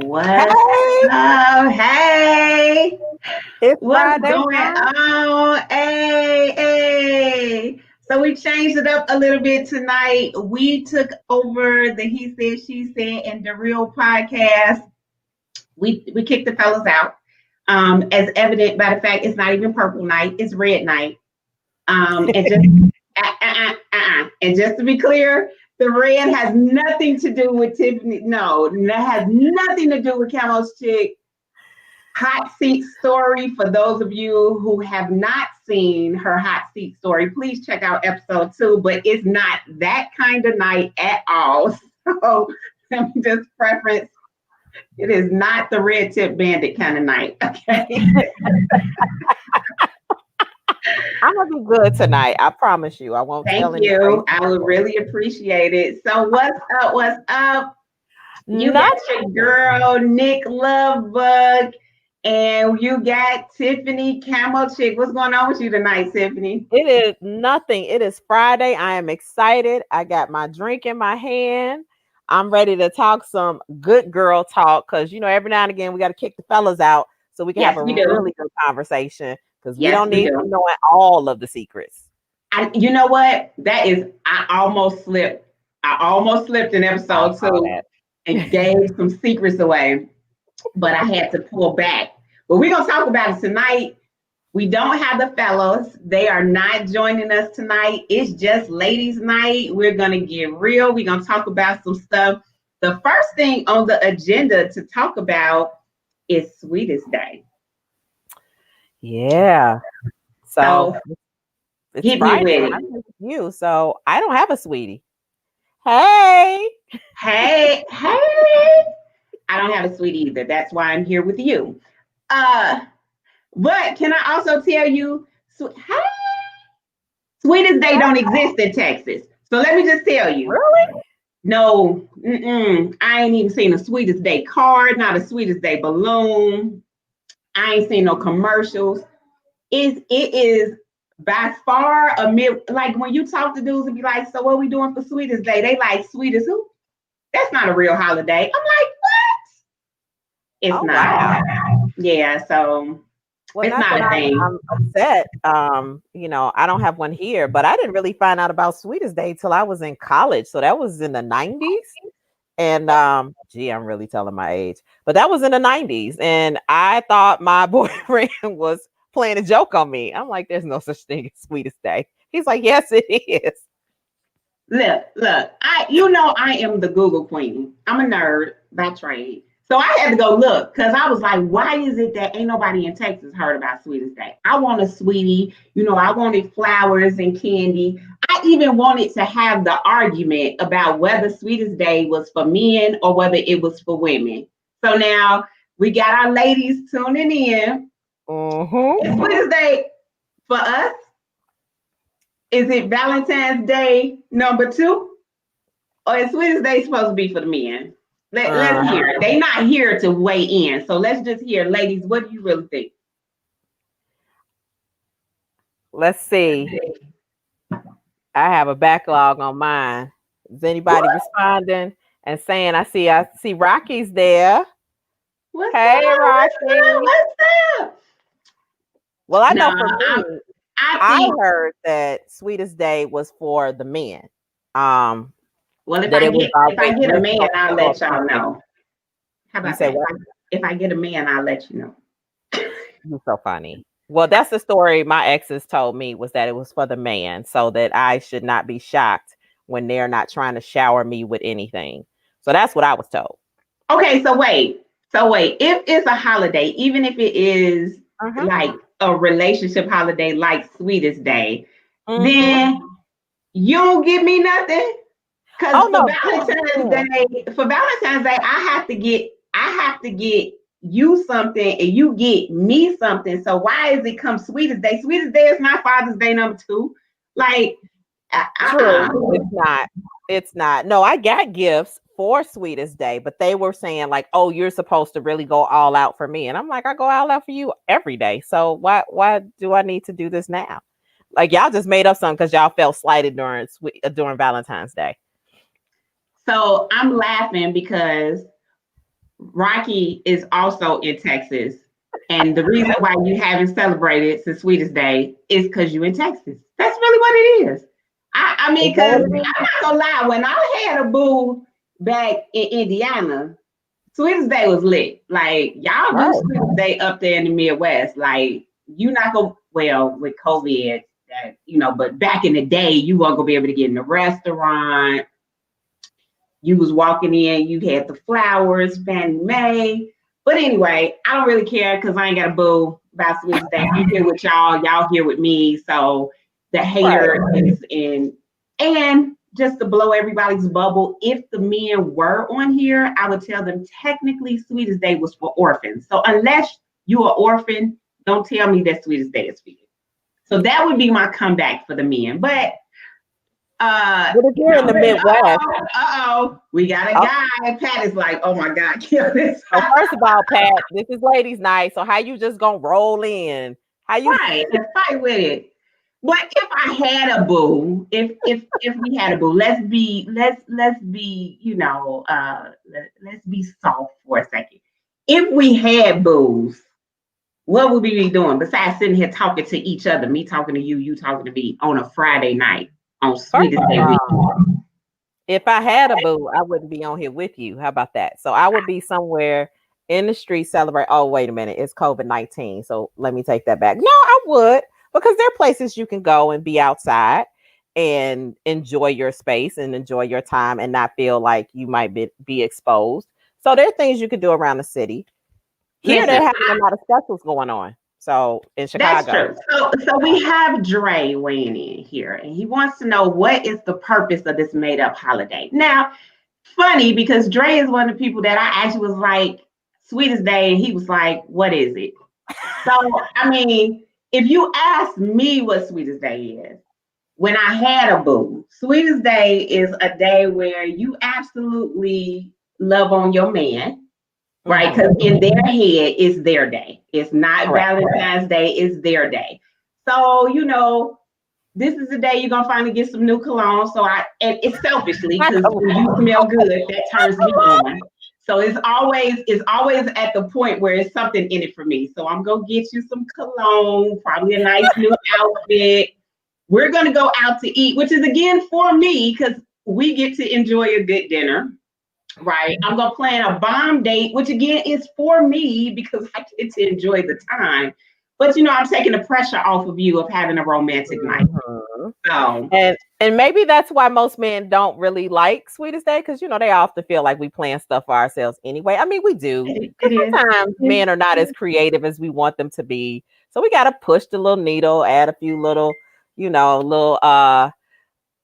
What? Hey, Oh, hey. it's What's Friday going night. on? Hey, hey. So we changed it up a little bit tonight. We took over the He Said, She Said, and the Real podcast. We kicked the fellas out. As evident by the fact it's not even purple night, it's red night. And just and just to be clear, the red has nothing to do with Tiffany. No, that has nothing to do with Camel's chick hot seat story. For those of you who have not seen her hot seat story, please check out episode 2. But it's not that kind of night at all. So let me just preference. It is not the red tip bandit kind of night. Okay. I'm gonna be good tonight. I promise you. I won't tell Thank any crazy you. I would really appreciate it. So what's up? What's up? You got your nothing. girl Nick Lovebug, and you got Tiffany Camel Chick. What's going on with you tonight, Tiffany? It is nothing. It is Friday. I am excited. I got my drink in my hand. I'm ready to talk some good girl talk because every now and again we got to kick the fellas out so we can have Yes, a we do. really good conversation because we Yes, don't we need them do. knowing all of the secrets. You know what? That is, I almost slipped. I almost slipped in I episode saw 2 and gave some secrets away, but I had to pull back. But we're gonna talk about it tonight. We don't have the fellows. They are not joining us tonight. It's just ladies' night. We're going to get real. We're going to talk about some stuff. The first thing on the agenda to talk about is Sweetest Day. Yeah. So So it's hit me Friday. with I'm it. with you. So I don't have a sweetie. Hey. Hey, hey. I don't have a sweet either. That's why I'm here with you. Uh, but can I also tell you, hey, Sweetest Day don't exist in Texas. So let me just tell you. Really? No, I ain't even seen a Sweetest Day card, not a Sweetest Day balloon. I ain't seen no commercials. It is by far a mid. Like when you talk to dudes and be like, "So what we doing for Sweetest Day?" They like Sweetest who? That's not a real holiday. I'm like, what? It's Oh not. wow. Yeah, so Well, it's not not that a thing. I'm upset. I don't have one here, but I didn't really find out about Sweetest Day till I was in college. So that was in the 90s. And gee, I'm really telling my age. But that was in the 90s. And I thought my boyfriend was playing a joke on me. I'm like, there's no such thing as Sweetest Day. He's like, yes, it is. Look. I am the Google queen. I'm a nerd by trade. So I had to go look because I was like, why is it that ain't nobody in Texas heard about Sweetest Day? I want a sweetie. I wanted flowers and candy. I even wanted to have the argument about whether Sweetest Day was for men or whether it was for women. So now we got our ladies tuning in. Is Mm-hmm. Sweetest Day for us? Is it Valentine's Day number 2? Or is Sweetest Day supposed to be for the men? Let's hear it. They not here to weigh in. So let's just hear, ladies, what do you really think? Let's see. I have a backlog on mine. Is anybody What? responding and saying I see Rocky's there? What's Hey up? What's up? Rocky. What's up? Well, I know No, for me, I I think, heard that Sweetest Day was for the men. Um, well, if that I it was get if I always get a man, original I'll for let y'all female. know. How You about say that? what? If I get a man, I'll let you know. You're so funny. Well, that's the story my exes told me was that it was for the man, so that I should not be shocked when they're not trying to shower me with anything. So that's what I was told. Okay, so wait. If it's a holiday, even if it is Uh-huh. like a relationship holiday like Sweetest Day, Mm-hmm. then you don't give me nothing. Because Oh no. Yeah. For Valentine's Day, I have to get you something and you get me something. So why is it come Sweetest Day? Sweetest Day is my Father's Day number 2. Like, True. It's not. It's not. No, I got gifts for Sweetest Day, but they were saying like, "Oh, you're supposed to really go all out for me," and I'm like, "I go all out for you every day. So why do I need to do this now?" Like y'all just made up something because y'all felt slighted during Valentine's Day. So I'm laughing because Rocky is also in Texas. And the reason why you haven't celebrated the Sweetest Day is because you're in Texas. That's really what it is. I mean, Is that because what I'm it is? not gonna lie, when I had a boo back in Indiana, Sweetest Day was lit. Like y'all do Right. Sweetest Day up there in the Midwest. Like you not gonna well with COVID that but back in the day you weren't gonna be able to get in the restaurant. You was walking in, you had the flowers, Fannie Mae. But anyway, I don't really care because I ain't got a boo about Sweetest Day. I'm here with y'all here with me. So the Right. hater is in. And just to blow everybody's bubble, if the men were on here, I would tell them technically Sweetest Day was for orphans. So unless you're an orphan, don't tell me that Sweetest Day is for you. So that would be my comeback for the men. But But if you're in the Midwest, we got a oh, guy. Pat is like, oh my God, kill this. so first of all, Pat, this is ladies' night. So how you just gonna roll in? How you? Right, and fight with it. But if I had a boo, if we had a boo, let's be, let's be soft for a second. If we had boos, what would we be doing besides sitting here talking to each other? Me talking to you, you talking to me on a Friday night on First Sweetest of Day all, weekend. if I had a boo, I wouldn't be on here with you. How about that? So I would be somewhere in the street celebrate. Oh, wait a minute. It's COVID-19. So let me take that back. No, I would, because there are places you can go and be outside and enjoy your space and enjoy your time and not feel like you might be exposed. So there are things you could do around the city. Here they're Listen, having a lot of specials going on. So in that's Chicago. true. So we have Dre weighing in here, and he wants to know what is the purpose of this made up holiday. Now, funny because Dre is one of the people that I actually was like, Sweetest Day, and he was like, what is it? So, I mean, if you ask me what Sweetest Day is, when I had a boo, Sweetest Day is a day where you absolutely love on your man, right? Because in their head, it's their day. It's not Correct. Valentine's Day, it's their day. So, this is the day you're gonna finally get some new cologne. So and it's selfishly Not because when you cologne. smell good, that turns me on. So it's always at the point where it's something in it for me. So I'm gonna get you some cologne, probably a nice new outfit. We're gonna go out to eat, which is again for me because we get to enjoy a good dinner. Right. I'm gonna plan a bomb date, which again is for me because I get to enjoy the time. But I'm taking the pressure off of you of having a romantic night. Mhm. So And maybe that's why most men don't really like Sweetest Day, because they often feel like we plan stuff for ourselves anyway. I mean, we do, it because is. sometimes men are not as creative as we want them to be. So we got to push the little needle, add a few little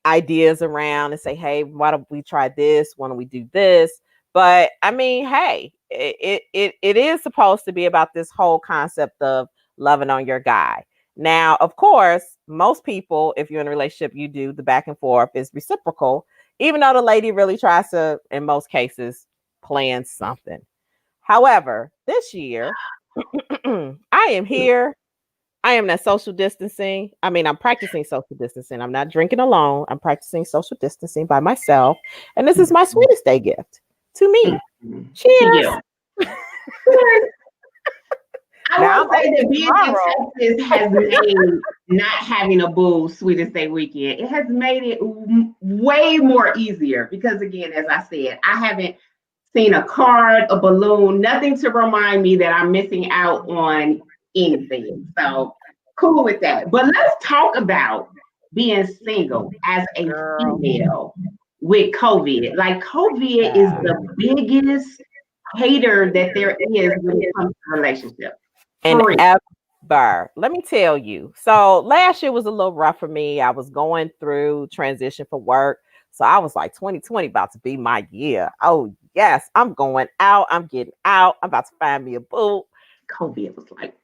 ideas around and say, hey, why don't we try this? Why don't we do this? But I mean, hey, it is supposed to be about this whole concept of loving on your guy. Now, of course, most people, if you're in a relationship, you do the back and forth is reciprocal, even though the lady really tries to, in most cases, plan something. However, this year, I am here. I am that social distancing. I mean, I'm practicing social distancing. I'm not drinking alone. I'm practicing social distancing by myself. And this is my Sweetest Day gift to me. To Cheers. you. I Now will I'm say that open being in tomorrow. Texas has made not having a boo Sweetest Day weekend. It has made it way more easier because, again, as I said, I haven't seen a card, a balloon, nothing to remind me that I'm missing out on anything. So cool with that. But let's talk about being single as a Girl. female with COVID. Like COVID is Yeah. the biggest hater that there is when it comes to relationships. And For real. ever. Let me tell you. So last year was a little rough for me. I was going through transition for work. So I was like, 2020 about to be my year. Oh, yes. I'm going out. I'm getting out. I'm about to find me a boo. COVID was like,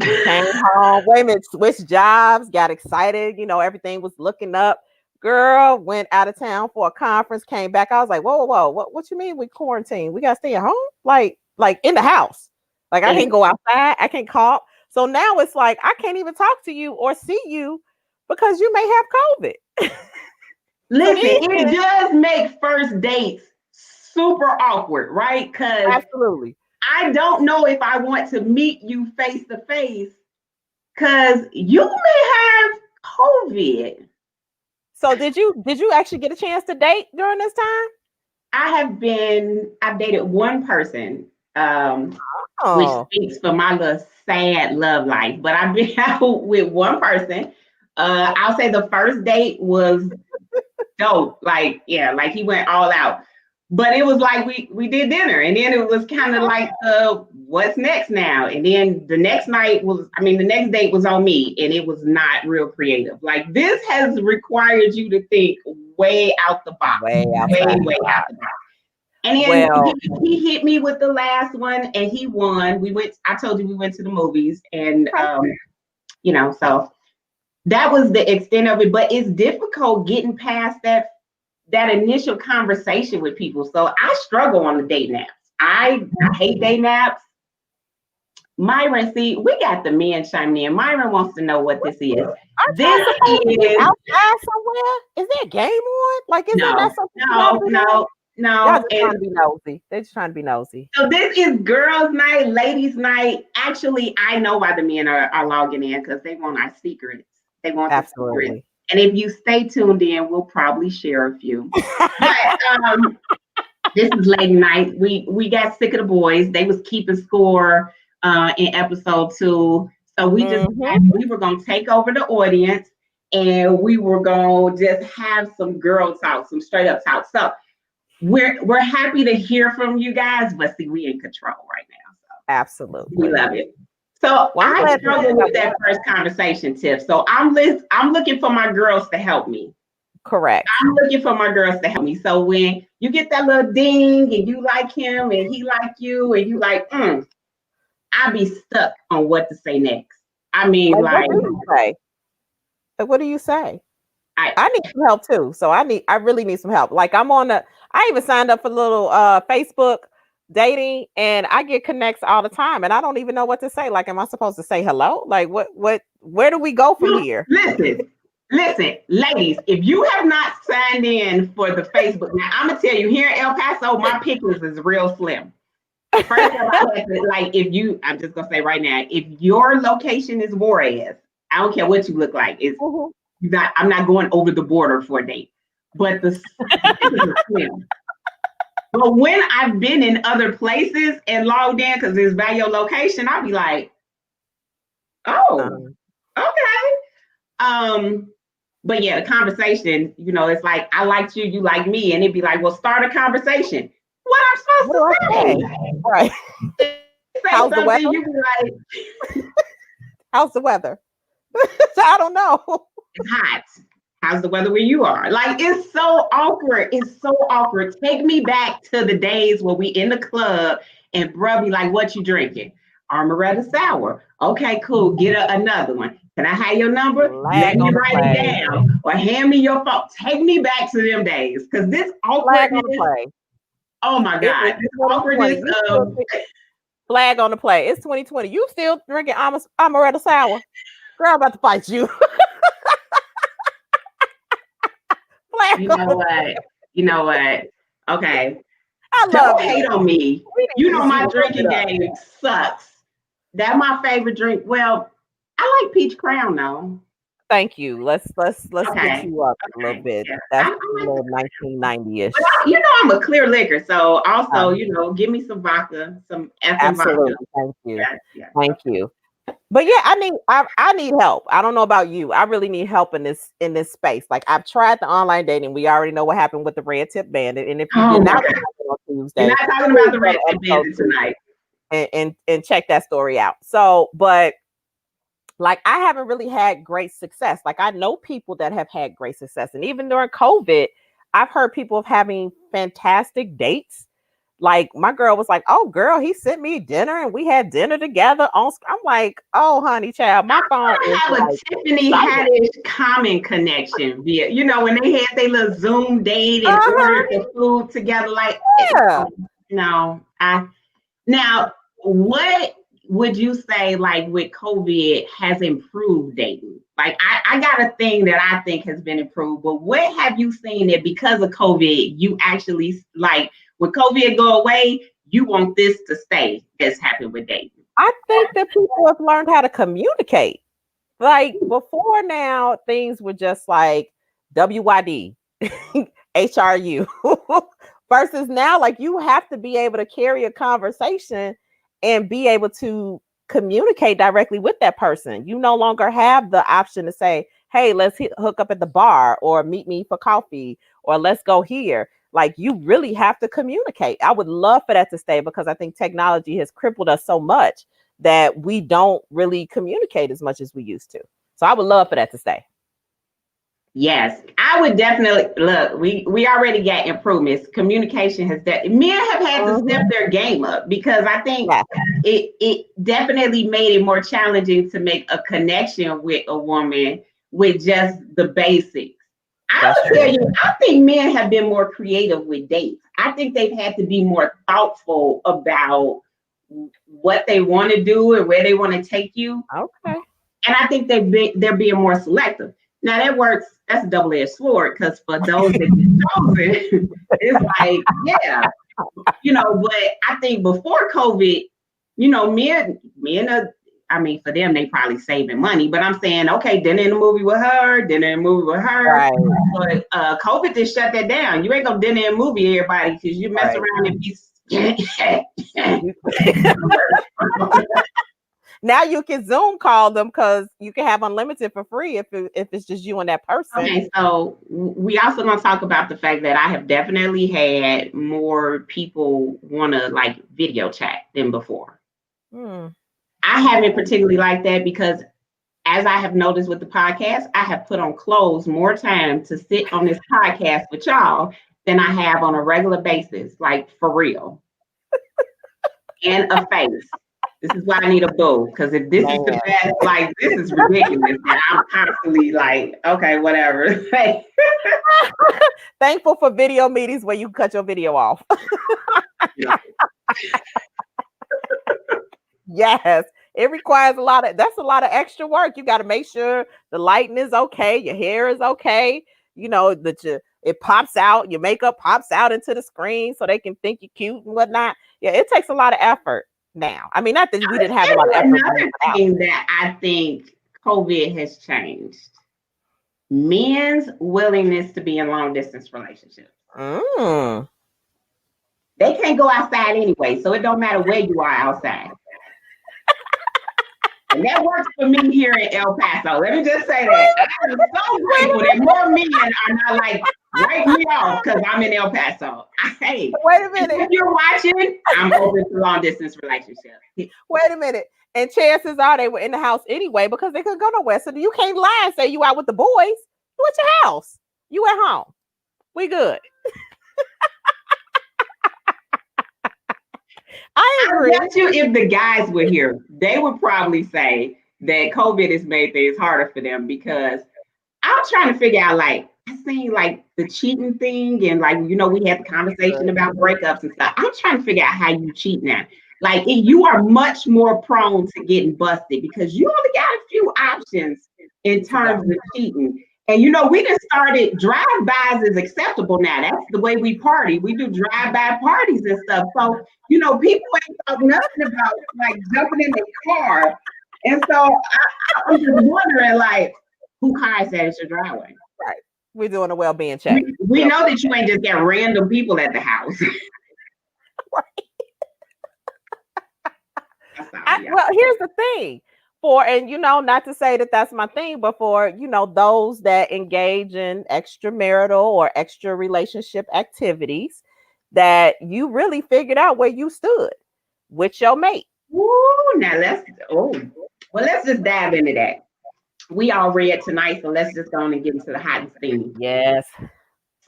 Came home. Wait a minute. Switched jobs. Got excited. Everything was looking up. Girl went out of town for a conference. Came back. I was like, whoa, whoa, whoa. What you mean we quarantine? We gotta stay at home? Like in the house. Like I can't and go outside. I can't call. So now it's like I can't even talk to you or see you because you may have COVID. So listen, these it does make first dates super awkward, right? Because Absolutely. I don't know if I want to meet you face to face because you may have COVID. So did you actually get a chance to date during this time? I've dated one person, which Oh, speaks for my little sad love life, but I've been out with one person. I'll say the first date was dope. Like, yeah, like he went all out. But it was like we did dinner, and then it was kind of like what's next now? And then the next night was, I mean, the next date was on me, and it was not real creative. Like this has required you to think way out the box, way way outside the way out box. the box. And then Well, he hit me with the last one, and he won. We went. I told you we went to the movies, and so that was the extent of it. But it's difficult getting past that initial conversation with people. So I struggle on the date naps. I hate date naps. Myron, see, we got the men chiming in. Myron wants to know what this is. This is outside somewhere. Is there a game on? Like, is that not something you gotta be doing? Y'all just trying to be nosy. They're just trying to be nosy. So this is girls' night, ladies' night. Actually, I know why the men are logging in because they want our secrets. They want the secrets. And if you stay tuned in, we'll probably share a few. But this is lady night. We got sick of the boys. They was keeping score in episode 2. So we just we were gonna take over the audience and we were gonna just have some girl talk, some straight up talk. So we're happy to hear from you guys, but see, we in control right now. So absolutely, we love it. So I struggle with that first conversation, Tiff. So I'm looking for my girls to help me. Correct. I'm looking for my girls to help me. So when you get that little ding and you like him and he like you and you like, I'll be stuck on what to say next. I mean, like what do you say? Like, what do you say? I need some help too. So I really need some help. Like I even signed up for a little Facebook dating and I get connects all the time and I don't even know what to say. Like, am I supposed to say hello? Like where do we go from here? Listen, ladies, if you have not signed in for the Facebook, now I'm gonna tell you here in El Paso, my pickings is real slim. First of all, I'm just gonna say right now, if your location is Juarez, I don't care what you look like, I'm not going over the border for a date. But the slim. But when I've been in other places and logged in because it's by your location, I'll be like, oh, okay. But yeah, the conversation, it's like I liked you, you like me, and it'd be like, well, start a conversation. What I'm supposed to say? Right. How's the weather? You be like, how's the weather? I don't know. It's hot. How's the weather where you are? Like, it's so awkward. It's so awkward. Take me back to the days where we in the club and bruh be like, what you drinking? Armoretta Sour. Okay, cool. Get another one. Can I have your number? Let me write it down. Or hand me your phone. Take me back to them days. Because this awkwardness. Oh my God. This awkwardness of flag on the play. It's 2020. You still drinking Armoretta Sour? Girl, I'm about to fight you. You know what? Okay. I love Don't hate on me. You know my drinking game sucks. That's my favorite drink. Well, I like peach crown though. Thank you. Let's get you up a little bit. Yeah. That's a little 1990-ish. I'm a clear liquor, so also give me some vodka, some effing vodka. Thank you. Yeah. Thank you. But yeah, I need help. I don't know about you. I really need help in this space. Like I've tried the online dating. We already know what happened with the Red Tip Bandit. And if you did not on Tuesday, you're not talking about the Red Tip Bandit tonight. And check that story out. So, but like I haven't really had great success. Like I know people that have had great success. And even during COVID, I've heard people of having fantastic dates. Like my girl was like, "Oh, girl, he sent me dinner and we had dinner together." I'm like, "Oh, honey, child, my phone is have like, a Tiffany Haddish common connection via, when they had their little Zoom date and ordered the food together. Like, now, what would you say, like with COVID, has improved dating? Like, I got a thing that I think has been improved, but what have you seen that because of COVID, you actually like when COVID go away, you want this to stay that's happened with dating. I think that people have learned how to communicate. Like before now, things were just like WYD, HRU. Versus now, like you have to be able to carry a conversation and be able to communicate directly with that person. You no longer have the option to say, hey, let's hook up at the bar or meet me for coffee or let's go here. Like you really have to communicate. I would love for that to stay because I think technology has crippled us so much that we don't really communicate as much as we used to. So I would love for that to stay. Yes, I would definitely look. We already got improvements. Communication has that men have had to step their game up because I think it definitely made it more challenging to make a connection with a woman with just the basics. I will tell you, I think men have been more creative with dates. I think they've had to be more thoughtful about what they want to do and where they want to take you. Okay. And I think they're being more selective. Now that works. That's a double-edged sword because for those that get chosen, it's like, yeah, But I think before COVID, men are. I mean, for them, they probably saving money. But I'm saying, okay, dinner in the movie with her, dinner in the movie with her. Right. But COVID just shut that down. You ain't gonna dinner in a movie everybody because you mess around and be. Now you can Zoom call them because you can have unlimited for free if it's just you and that person. Okay, so we also gonna talk about the fact that I have definitely had more people want to like video chat than before. I haven't particularly liked that because as I have noticed with the podcast, I have put on clothes more time to sit on this podcast with y'all than I have on a regular basis, like for real. And a face. This is why I need a boo, because if this is the best, like this is ridiculous. And I'm constantly like, okay, whatever. Thankful for video meetings where you cut your video off. Yes, it requires that's a lot of extra work. You got to make sure the lighting is okay, your hair is okay, that it pops out, your makeup pops out into the screen so they can think you're cute and whatnot. Yeah, it takes a lot of effort now. I mean, not that we didn't have a lot of effort. Another thing that I think COVID has changed, men's willingness to be in long distance relationships. They can't go outside anyway, so it don't matter where you are outside. And that works for me here in El Paso. Let me just say that. I am so grateful that more men are not like, write me off because I'm in El Paso. Hey, wait a minute. If you're watching, I'm open to long distance relationships. Wait a minute. And chances are they were in the house anyway because they couldn't go nowhere. So you can't lie and say you out with the boys. You at your house. You at home. We good. I agree. I bet you if the guys were here, they would probably say that COVID has made things harder for them because I'm trying to figure out, like, I seen like the cheating thing and like, we had the conversation about breakups and stuff. I'm trying to figure out how you cheat now. Like you are much more prone to getting busted because you only got a few options in terms of cheating. And we just started drive-bys is acceptable now. That's the way we party. We do drive-by parties and stuff. So, people ain't talking nothing about like jumping in the car. And so I'm just wondering, like, who car is that at your driveway? Right. We're doing a well-being check. We know that you ain't just got random people at the house. Right. Well, here's the thing. And not to say that that's my thing, but for those that engage in extramarital or extra relationship activities, that you really figured out where you stood with your mate. Ooh, now let's just dive into that. We all read tonight, so let's just go on and get into the hot and steamy. Yes.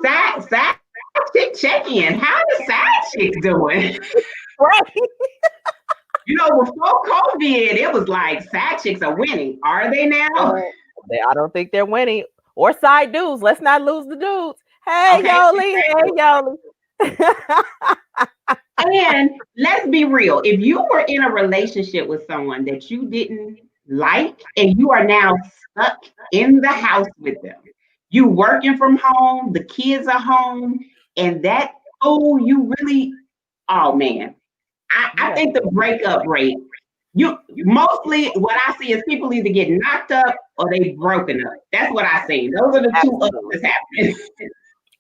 Side chick check-in. How the side chicks doing? Right. Before COVID, it was like side chicks are winning. Are they now? I don't think they're winning. Or side dudes. Let's not lose the dudes. Hey, okay. Yoli. Hey, Yoli. And let's be real. If you were in a relationship with someone that you didn't like and you are now stuck in the house with them, you working from home, the kids are home, and that school, you really, oh man. I think the breakup rate, you mostly what I see is people either get knocked up or they broken up. That's what I see. Those are the two ups Absolutely. that's happening.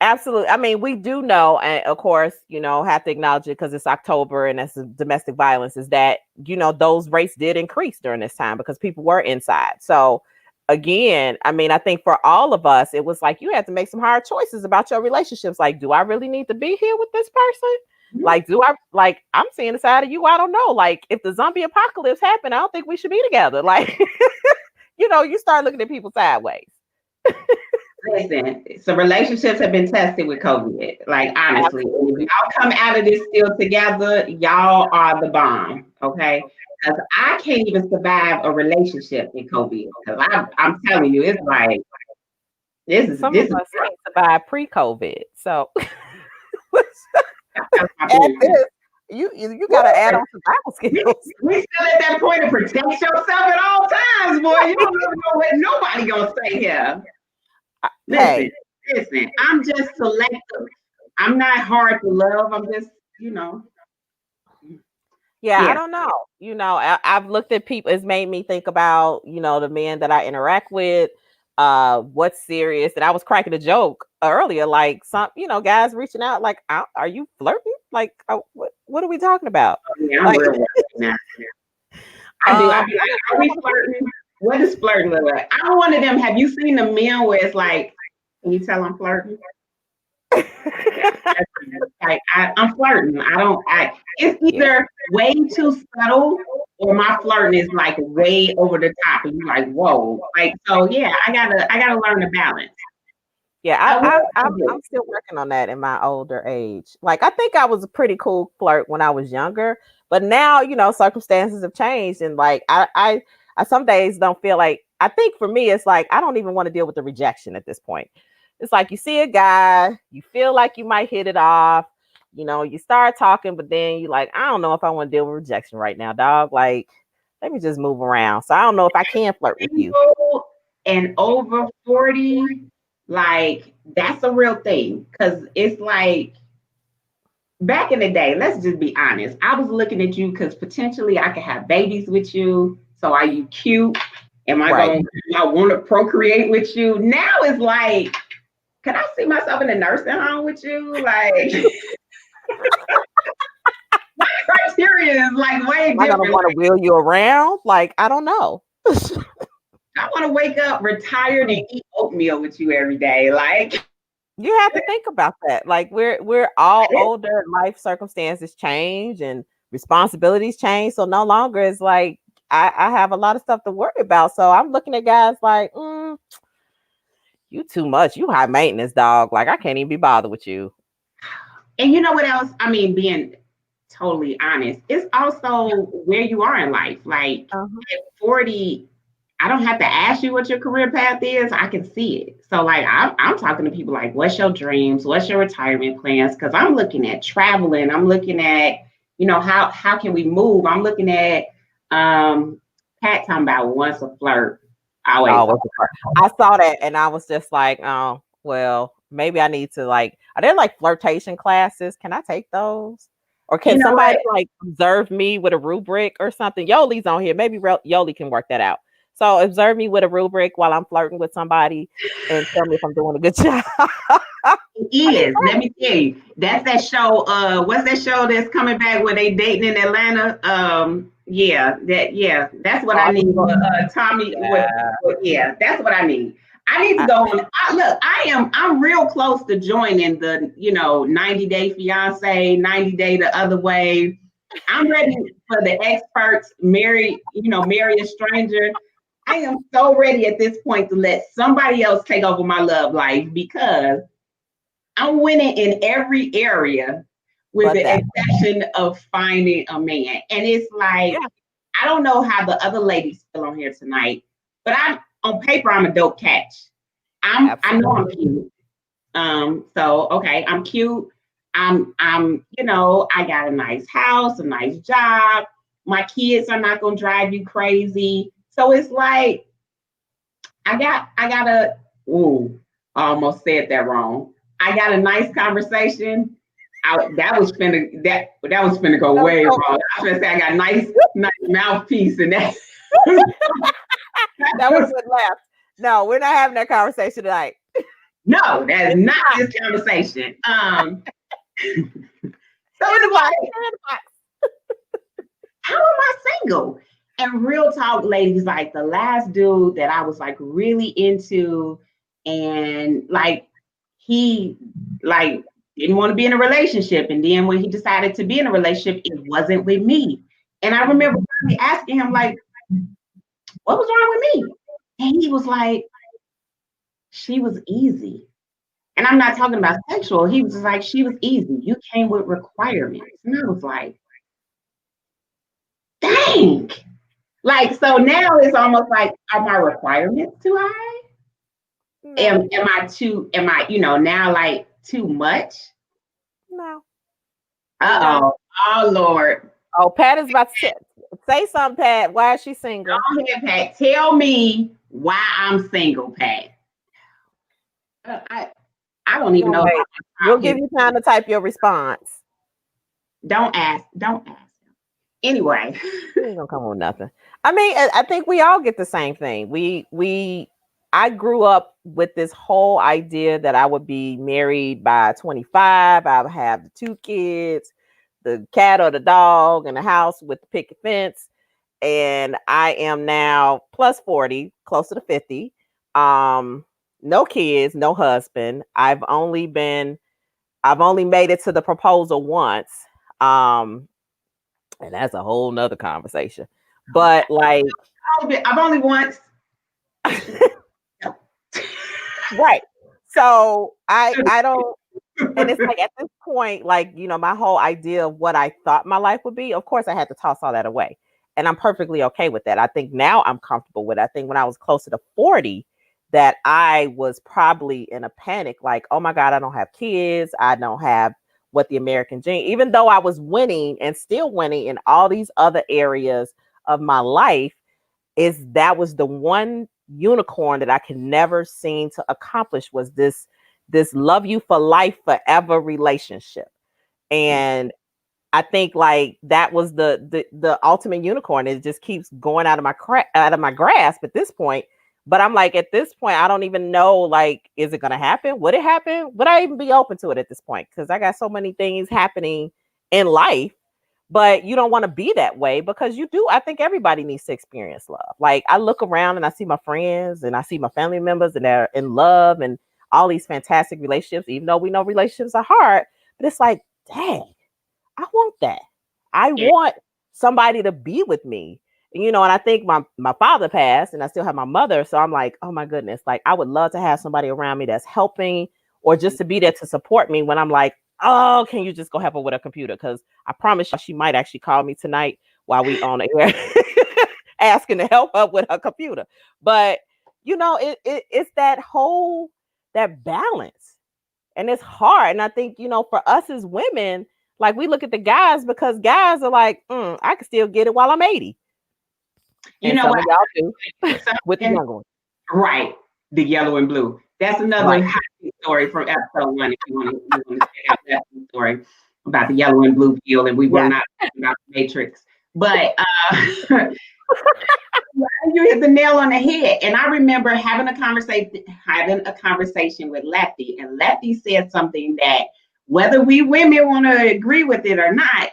Absolutely. I mean, we do know, and of course, you know, have to acknowledge it because it's October and that's domestic violence, is that, you know, those rates did increase during this time because people were inside. So again, I mean, I think for all of us, it was like you had to make some hard choices about your relationships. Like, do I really need to be here with this person? Like, do I, like, I'm seeing the side of you, I don't know. Like, if the zombie apocalypse happened, I don't think we should be together. Like, you know, you start looking at people sideways. Listen, so relationships have been tested with COVID. Like honestly, if y'all come out of this still together, y'all are the bomb. Okay, because I can't even survive a relationship in COVID. Because I'm telling you, it's like Some of this is us ain't survived pre-COVID. So that's my add business. this. You gotta add on survival skills. We still at that point to protect yourself at all times, boy. You don't never know what nobody gonna say here. Listen, Hey, listen. I'm just selective. I'm not hard to love. I'm just, yeah, I yeah. don't know. You know, I've looked at people. It's made me think about, you know, the men that I interact with. What's serious? And I was cracking a joke earlier, like some, you know, guys reaching out, like, are you flirting? Like, what are we talking about? Yeah, I'm Like, real worried now. I do. I be like, are we um, flirting? What is flirting look like? I'm one of them. Have you seen the men where it's like, can you tell I'm flirting? Like I'm flirting. I don't. It's yeah. either way too subtle or my flirting is like way over the top, and you're like, whoa. Like so, yeah. I gotta learn to balance. Yeah, I will. I'm still working on that in my older age. Like, I think I was a pretty cool flirt when I was younger, but now, you know, circumstances have changed, and like I some days don't feel like. I think for me, it's like I don't even want to deal with the rejection at this point. It's like you see a guy, you feel like you might hit it off, you know, you start talking, but then you like, I don't know if I want to deal with rejection right now, dog. Like, let me just move around. So I don't know if I can flirt with you. Single and over 40, like that's a real thing. Cause it's like back in the day, let's just be honest. I was looking at you because potentially I could have babies with you. So are you cute? Am I Right. going to want to procreate with you? Now it's like, can I see myself in a nursing home with you? Like my criteria is like way Am I gonna different. want to wheel you around? Like, I don't know. I want to wake up retired and eat oatmeal with you every day. Like You have to think about that. Like, we're all older, life circumstances change and responsibilities change. So no longer is like I have a lot of stuff to worry about. So I'm looking at guys like, you too much. You high maintenance, dog. Like, I can't even be bothered with you. and you know what else? I mean, being totally honest, it's also where you are in life. Like Uh-huh. at 40, I don't have to ask you what your career path is. I can see it. So like I'm talking to people like, what's your dreams? What's your retirement plans? Because I'm looking at traveling. I'm looking at, how can we move? I'm looking at Pat talking about once a flirt, always. Always. I saw that and I was just like, oh, well, maybe I need to like, are there like flirtation classes? Can I take those? Or You can know somebody what? like observe me with a rubric or something? Yoli's on here. Maybe Yoli can work that out. So observe me with a rubric while I'm flirting with somebody and tell me if I'm doing a good job. It is. Let me tell you. That's that show. What's that show that's coming back where they dating in Atlanta? That's what I need. Tommy. Yeah, that's what I need. I need to go on. Look, I'm real close to joining the 90-day fiance, 90-day the other way. I'm ready for the experts. Marry a stranger. I am so ready at this point to let somebody else take over my love life because I'm winning in every area with But the that, exception of finding a man. And it's like, yeah, I don't know how the other ladies feel on here tonight, but on paper, I'm a dope catch. I know I'm absolutely. cute. So okay, I'm cute. I got a nice house, a nice job. My kids are not gonna drive you crazy. So it's like I almost said that wrong. I got a nice conversation. that was finna go So, way so wrong. I was finna say I got nice mouthpiece and that. that would have been left. No, we're not having that conversation tonight. No, that's In the not box. this conversation. So In the it's box. like, In the box. how am I single? And real talk, ladies, like the last dude that I was like really into, and like he like didn't want to be in a relationship. And then when he decided to be in a relationship, it wasn't with me. And I remember finally asking him, like, what was wrong with me? And he was like, she was easy. And I'm not talking about sexual. He was just like, she was easy. You came with requirements. And I was like, dang. Like, so now it's almost like, are my requirements too high? No. Am I, now like too much? No. You're not. Uh-oh. Oh, Lord. Oh, Pat is about to say something, Pat. Why is she single? Go ahead, Pat. Tell me why I'm single, Pat. I don't even know if Wait. We'll give you time to type your response. Don't ask. Don't ask. Anyway. You ain't gonna come with nothing. I mean, I think we all get the same thing. I grew up with this whole idea that I would be married by 25. I would have the 2 kids, the cat or the dog, and the house with the picket fence. And I am now plus 40, closer to 50. No kids, no husband. I've only made it to the proposal once. And that's a whole nother conversation. But like I've only once. right. So I don't, and it's like at this point, like, my whole idea of what I thought my life would be, of course I had to toss all that away. And I'm perfectly okay with that. I think now I'm comfortable with it. I think when I was closer to 40, that I was probably in a panic, like, oh my God, I don't have kids. I don't have what the American dream, even though I was winning and still winning in all these other areas of my life, that was the one unicorn that I can never seem to accomplish, was this love you for life forever relationship. And I think like that was the ultimate unicorn. It just keeps going out of my grasp at this point. But I'm like, at this point, I don't even know, like, is it going to happen? Would it happen? Would I even be open to it at this point? Because I got so many things happening in life. But you don't want to be that way, because you do. I think everybody needs to experience love. Like, I look around and I see my friends and I see my family members, and they're in love and all these fantastic relationships, even though we know relationships are hard. But it's like, dang, I want that. I want somebody to be with me. And I think my father passed and I still have my mother. So I'm like, oh my goodness, like I would love to have somebody around me that's helping, or just to be there to support me when I'm like, oh, can you just go help her with a computer? Because I promise you, she might actually call me tonight while we on air asking to help her with her computer. But it's that balance. And it's hard. And I think, for us as women, like we look at the guys, because guys are like, I can still get it while I'm 80. And some of y'all do with the younger one. Right. The yellow and blue. That's another hot story from episode 1. If you want to check out that story about the yellow and blue pill, and we will not talk about the Matrix. But you hit the nail on the head. And I remember having a conversation with Lefty, and Lefty said something that, whether we women want to agree with it or not,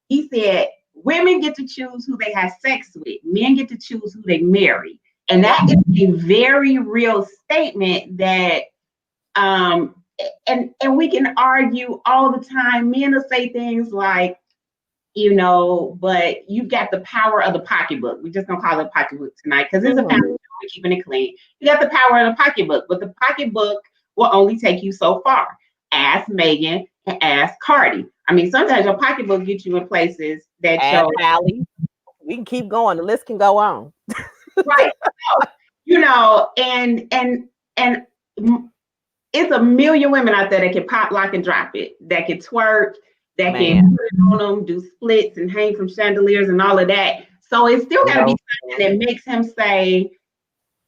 he said, women get to choose who they have sex with. Men get to choose who they marry. And that is a very real statement that, and we can argue all the time. Men will say things like, but you've got the power of the pocketbook. We're just gonna call it pocketbook tonight because it's a family, we're keeping it clean. You got the power of the pocketbook, but the pocketbook will only take you so far. Ask Megan and ask Cardi. I mean, sometimes your pocketbook gets you in places that Allie. We can keep going. The list can go on. Right. So, and it's a million women out there that can pop, lock, and drop it, that can twerk, that can put it on them, do splits and hang from chandeliers and all of that. So it's still got to be something that makes him say,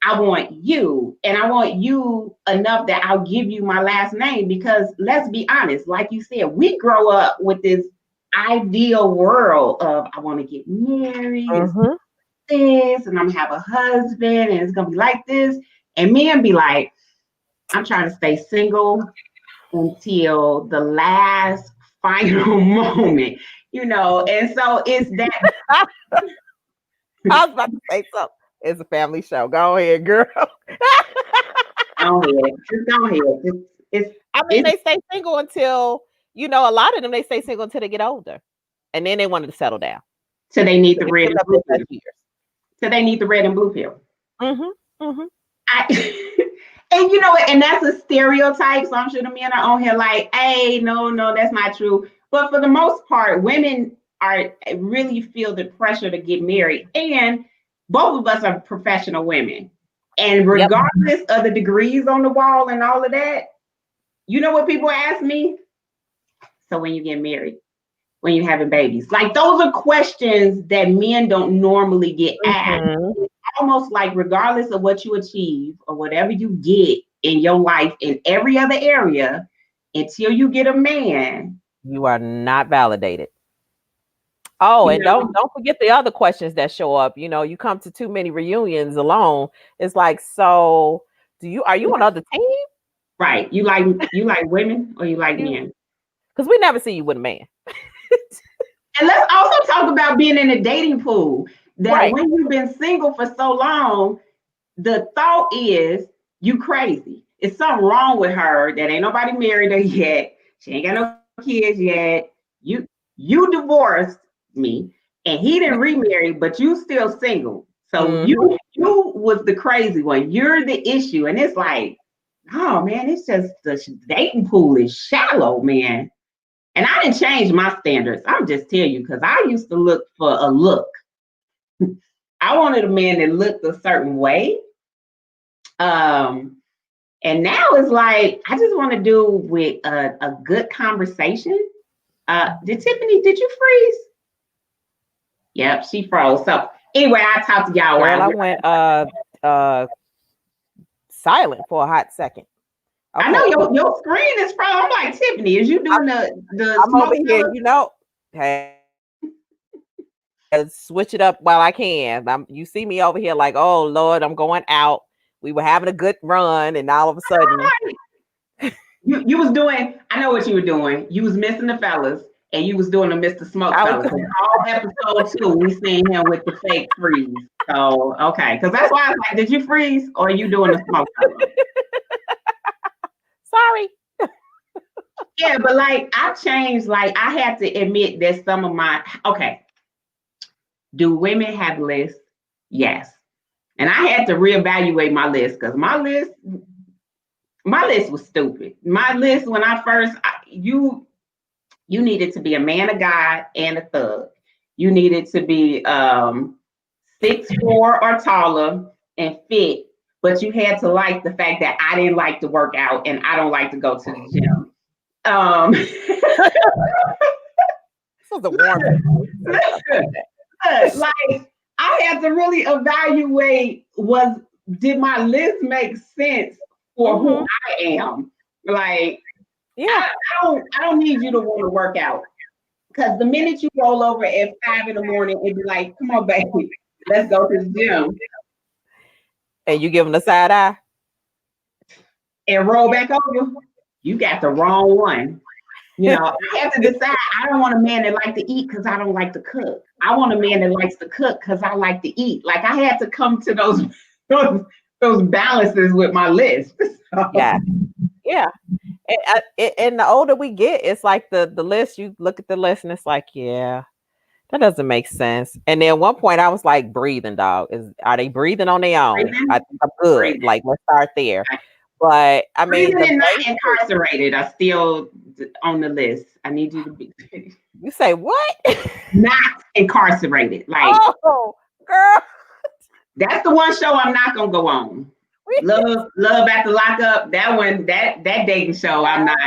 I want you, and I want you enough that I'll give you my last name, because let's be honest, like you said, we grow up with this ideal world of I want to get married, and this, and I'm gonna have a husband, and it's gonna be like this. And men be like, I'm trying to stay single until the last final moment, and so it's that. I was about to say something. It's a family show. Go ahead, girl. Go ahead. Just go ahead. I mean, they stay single until, a lot of them, they stay single until they get older. And then they wanted to settle down. So they need the red and blue pill. So they need the red and blue pill. And you know what? And that's a stereotype. So I'm sure the men are on here like, hey, no, that's not true. But for the most part, women really feel the pressure to get married. And both of us are professional women. And regardless of the degrees on the wall and all of that, you know what people ask me? So when you get married, when you're having babies, like those are questions that men don't normally get asked. It's almost like regardless of what you achieve or whatever you get in your life in every other area, until you get a man, you are not validated. Oh, and don't forget the other questions that show up. You come to too many reunions alone. It's like, so are you on other team? Right. You like women or you like men? Because we never see you with a man. And let's also talk about being in a dating pool. That when you've been single for so long, the thought is you crazy. It's something wrong with her that ain't nobody married her yet. She ain't got no kids yet. You divorced me, and he didn't remarry, but you still single. So you was the crazy one. You're the issue. And it's like, oh man, it's just the dating pool is shallow, man. And I didn't change my standards. I'm just telling you, because I used to look for a look. I wanted a man that looked a certain way. And now it's like, I just want to do with a good conversation. Did you freeze? Yep, she froze. So anyway, I talked to y'all. Well, I went silent for a hot second. Okay. I know your screen is frozen. I'm like, Tiffany, is you doing the I'm over here, hey, switch it up while I can. You see me over here like, oh Lord, I'm going out. We were having a good run, and all of a sudden you was doing, I know what you were doing. You was missing the fellas, and you was doing the Mr. Smoke fellas. All episode 2, we seen him with the fake freeze. So okay, because that's why I was like, did you freeze or are you doing the smoke fellas? Sorry. Yeah, but like I changed, like I had to admit that some of do women have lists? Yes. And I had to reevaluate my list, because my list was stupid. My list when I first, you needed to be a man of God and a thug. You needed to be 6'4" or taller and fit, but you had to like the fact that I didn't like to work out and I don't like to go to the gym. This was a warm. Like I had to really evaluate, did my list make sense for who I am? Like, I don't need you to want to work out, because the minute you roll over at 5 a.m, it'd be like, come on, baby, let's go to the gym. And you give them the side eye and roll back over. You got the wrong one. I have to decide. I don't want a man that likes to eat because I don't like to cook. I want a man that likes to cook because I like to eat. Like I had to come to those balances with my list. So. Yeah. And the older we get, it's like the list. You look at the list and it's like, yeah, that doesn't make sense. And then at one point I was like, breathing, dog. Are they breathing on their own? I think I'm good. Breathing. Like, let's start there. But I mean, breathing and not incarcerated are still on the list. I need you to be. You say what? Not incarcerated. Like, oh, girl. That's the one show I'm not gonna go on. Love After Lockup. That one, that dating show. I'm not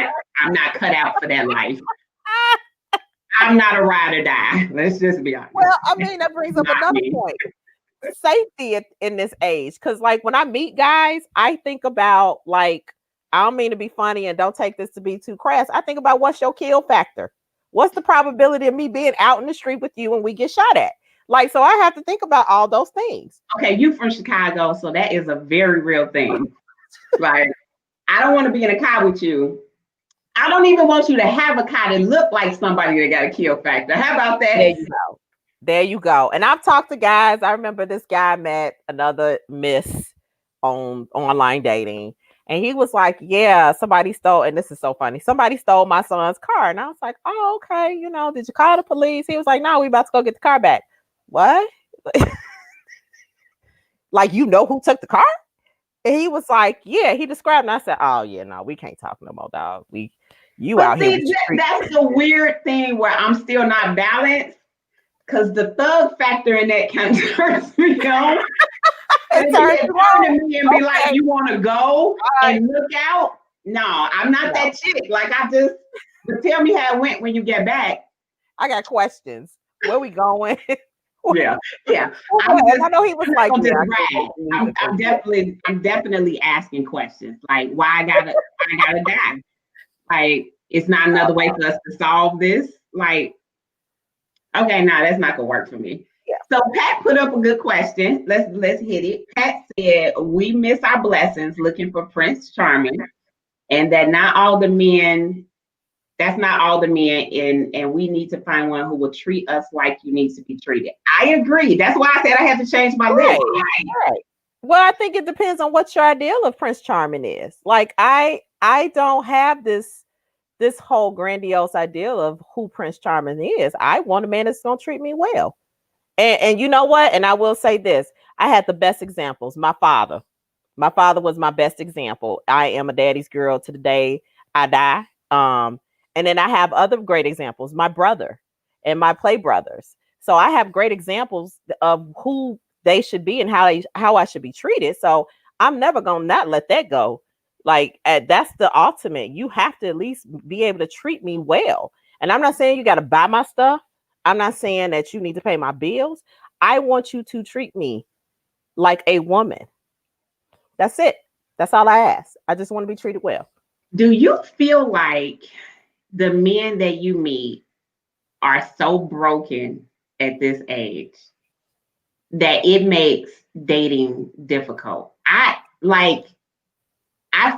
cut out for that life. I'm not a ride or die. Let's just be honest. Well, I mean, that brings up another point. safety in this age. Because like when I meet guys, I think about like, I don't mean to be funny and don't take this to be too crass. I think about what's your kill factor? What's the probability of me being out in the street with you when we get shot at? Like, so I have to think about all those things. Okay, you from Chicago, so that is a very real thing. Like, I don't want to be in a car with you. I don't even want you to have a car that look like somebody that got a kill factor. How about that? There you go. There you go. And I've talked to guys. I remember this guy met another miss on online dating. And he was like, yeah, somebody stole, and this is so funny. Somebody stole my son's car. And I was like, oh, okay. You know, did you call the police? He was like, no, we about to go get the car back. What? Like, you know who took the car? And he was like, yeah, he described, and I said, oh yeah, no, we can't talk no more, dog. You but out see, here. that's the weird thing where I'm still not balanced, because the thug factor in that kind of turns me on. And turn to me and be like, you want to go and look out? No, I'm not that chick. Like, but tell me how it went when you get back. I got questions. Where we going? Yeah. I know he was like, I'm definitely asking questions. Like, why I gotta die? Like, it's not another way for us to solve this. Like, okay, that's not gonna work for me. Yeah. So Pat put up a good question. Let's hit it. Pat said, we miss our blessings looking for Prince Charming, and that's not all the men, and we need to find one who will treat us like you need to be treated. I agree. That's why I said I had to change my list. Right. Well, I think it depends on what your ideal of Prince Charming is. Like, I don't have this whole grandiose ideal of who Prince Charming is. I want a man that's gonna treat me well. And you know what? And I will say this: I had the best examples. My father was my best example. I am a daddy's girl to the day I die. And then I have other great examples. My brother and my play brothers. So I have great examples of who they should be and how I should be treated. So I'm never gonna not let that go. Like, that's the ultimate. You have to at least be able to treat me well. And I'm not saying you got to buy my stuff. I'm not saying that you need to pay my bills. I want you to treat me like a woman. That's it. That's all I ask. I just want to be treated well. Do you feel like the men that you meet are so broken at this age that it makes dating difficult? I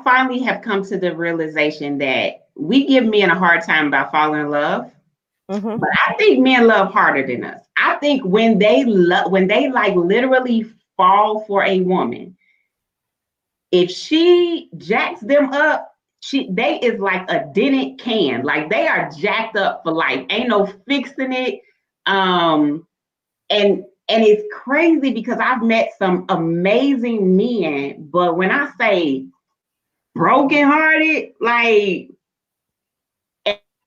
finally have come to the realization that we give men a hard time about falling in love. Mm-hmm. But I think men love harder than us. I think when they like literally fall for a woman, if she jacks them up, they is like a dented can. Like, they are jacked up for life. Ain't no fixing it. And it's crazy because I've met some amazing men, but when I say brokenhearted, like,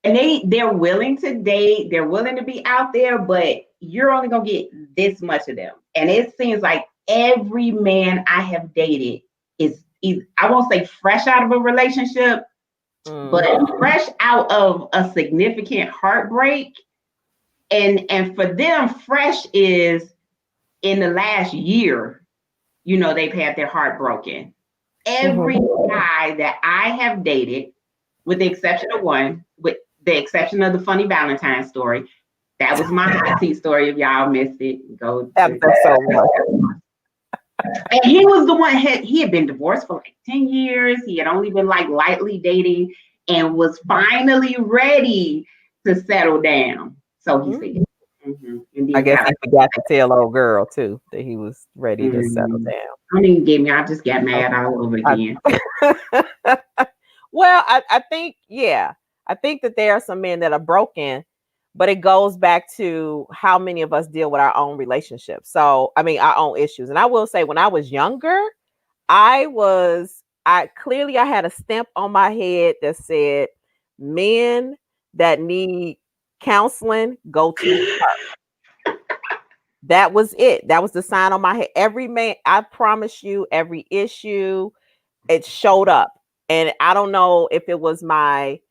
and they're willing to date, they're willing to be out there, but you're only gonna get this much of them. And it seems like every man I have dated is I won't say fresh out of a relationship, but fresh out of a significant heartbreak. And for them, fresh is in the last year, they've had their heart broken. Every guy that I have dated, with the exception of one, with the exception of the funny Valentine story, that was my hot seat story. If y'all missed it, go. That's so much. And he was the one, he had been divorced for like 10 years. He had only been like lightly dating and was finally ready to settle down. So he said, I guess he forgot to tell old girl too that he was ready to settle down. Don't even get me. I just got mad all over again. Well, I think, I think that there are some men that are broken, but it goes back to how many of us deal with our own relationships. So, I mean, our own issues. And I will say, when I was younger, I had a stamp on my head that said, men that need counseling, go to her. That was it. That was the sign on my head. Every man, I promise you, every issue, it showed up. And I don't know if it was my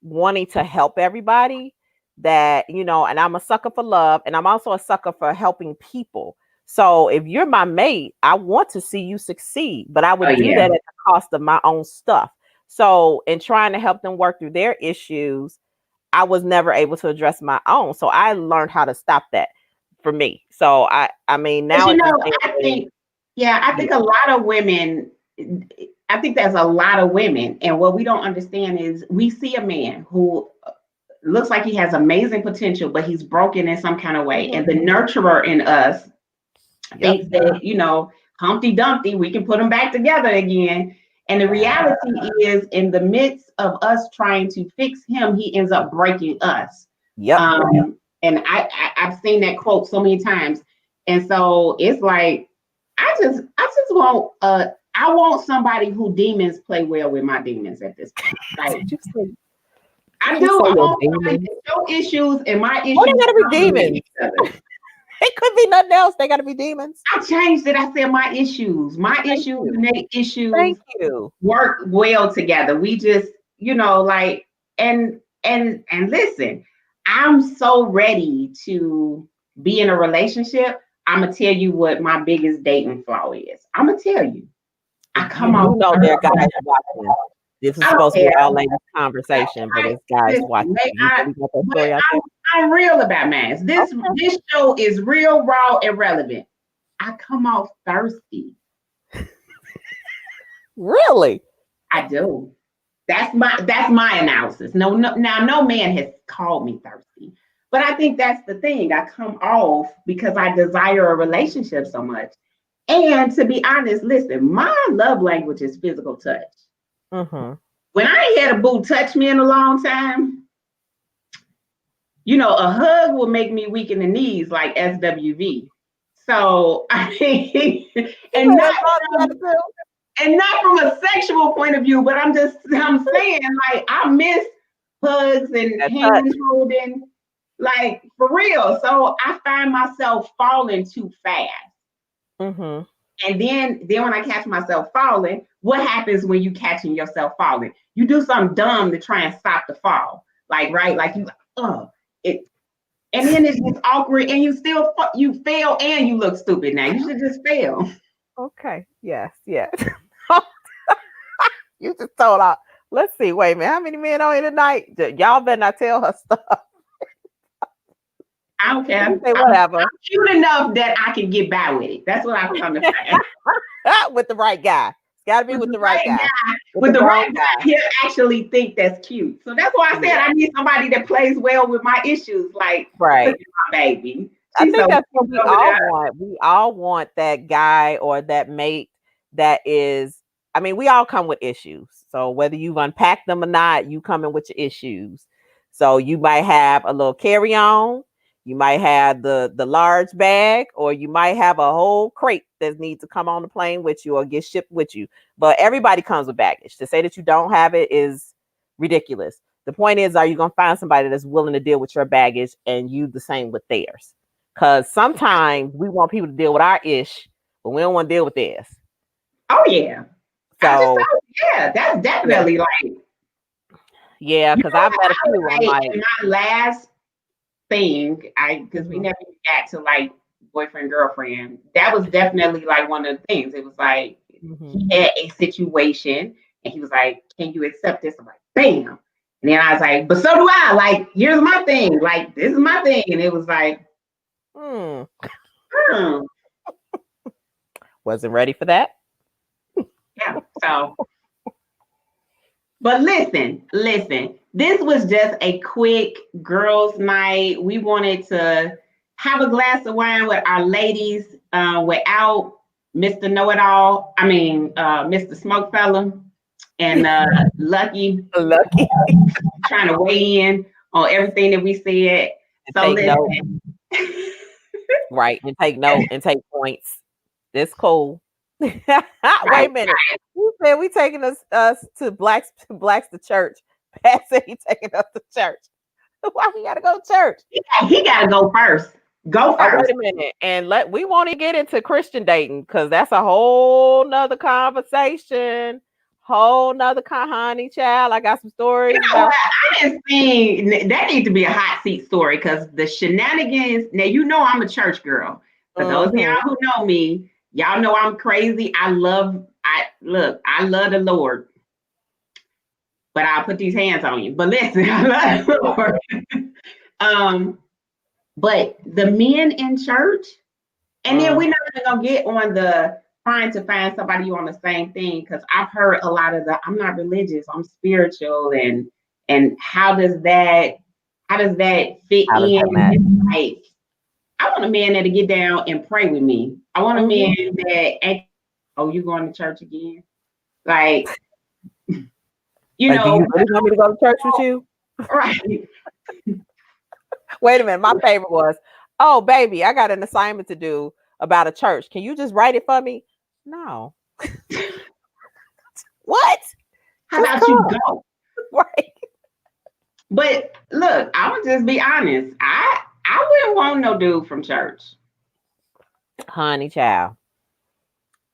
wanting to help everybody, that, and I'm a sucker for love, and I'm also a sucker for helping people. So if you're my mate, I want to see you succeed, but I Oh would do yeah. that at the cost of my own stuff. So in trying to help them work through their issues, I was never able to address my own. So I learned how to stop that for me. So I mean, But now at this day I and age, think, yeah, I yeah, think a lot of women, I think there's a lot of women, and what we don't understand is we see a man who looks like he has amazing potential, but he's broken in some kind of way. mhm, And the nurturer in us yep, thinks that, Humpty Dumpty, we can put them back together again. And the yeah, reality is, in the midst of us trying to fix him, he ends up breaking us. yep, And I've seen that quote so many times. And so it's like, I just want I want somebody who demons play well with my demons at this point. That's Like what you say. I You do. say I your want somebody demons. to show issues and my Why they issues gotta be complement demons? each other. It could be nothing else. They gotta be demons. I changed it. I said my issues. My Thank issues you. and their issues Thank you. work well together. We just, like and listen, I'm so ready to be in a relationship. I'm gonna tell you what my biggest dating flaw is. I'm gonna tell you. I You come do off know there are guys thirsty. watching. This is I don't supposed to be care. all ladies conversation, but it's guys Listen, watching. You know we got that but story out there. I'm real about mine. Okay. This show is real, raw, and relevant. I come off thirsty. Really? I do. That's my analysis. No man has called me thirsty. But I think that's the thing. I come off because I desire a relationship so much. And to be honest, listen, my love language is physical touch. Mm-hmm. When I ain't had a boo touch me in a long time, a hug will make me weak in the knees like SWV. So I mean, and not That's all you gotta do. and not from a sexual point of view, but I'm saying, like, I miss hugs and That touch. hand holding, like, for real. So I find myself falling too fast. Mm-hmm. And then when I catch myself falling, what happens when you catching yourself falling? You do something dumb to try and stop the fall. Like, right? Like it, and then it's just awkward, and you fail and you look stupid. Now you should just fail. Okay. Yes. Yes. You just told out. Let's see. Wait a minute. How many men on here tonight? Y'all better not tell her stuff. I don't care. Say whatever. I'm cute enough that I can get by with it. That's what I've come to find. With the right guy. It's got to be with the right guy. With the right guy, he'll actually think that's cute. So that's why I said I need somebody that plays well with my issues. Like, right. look at my baby. I think that's what we all want. We all want that guy or that mate that is, I mean, we all come with issues. So whether you've unpacked them or not, you come in with your issues. So you might have a little carry-on, you might have the large bag, or you might have a whole crate that needs to come on the plane with you or get shipped with you. But everybody comes with baggage. To say that you don't have it is ridiculous. The point is, are you going to find somebody that's willing to deal with your baggage and you the same with theirs? Because sometimes we want people to deal with our ish, but we don't want to deal with theirs. Oh, yeah. So, that's definitely like. Yeah, because I've met a few. I'm like, my last thing, because we Mhm. never got to like boyfriend, girlfriend, that was definitely like one of the things. It was like he had a situation and he was like, can you accept this? I'm like, bam. And then I was like, but so do I. Like, here's my thing. Like, this is my thing. And it was like, wasn't ready for that. Yeah. So, but listen. This was just a quick girls' night. We wanted to have a glass of wine with our ladies without Mr. Know-It-All. I mean, Mr. Smoke Fella and Lucky trying to weigh in on everything that we said. And take note. Right, and take note and take points. It's cool. Wait a minute. You said we taking us to blacks to church. Pat said he taking us to church. Why we gotta go to church? He gotta go first. Go first. Wait a minute. And we want to get into Christian dating because that's a whole nother conversation. Whole nother honey child. I got some stories. I didn't think that needs to be a hot seat story because the shenanigans. Now I'm a church girl. For those of y'all who know me, y'all know I'm crazy. I love the Lord. But I'll put these hands on you. But listen, I love the Lord. But the men in church, and then we're not even gonna get on the trying to find somebody you on the same thing, because I've heard a lot of the I'm not religious, I'm spiritual, and how does that fit in? Like, I want a man that'll get down and pray with me. I want a man that, oh, you going to church again? Like, you like, know, do you really want me to go to church with you? Right. Wait a minute. My favorite was, oh, baby, I got an assignment to do about a church. Can you just write it for me? No. What? How about you go? Right. But look, I would just be honest. I wouldn't want no dude from church. Honey child.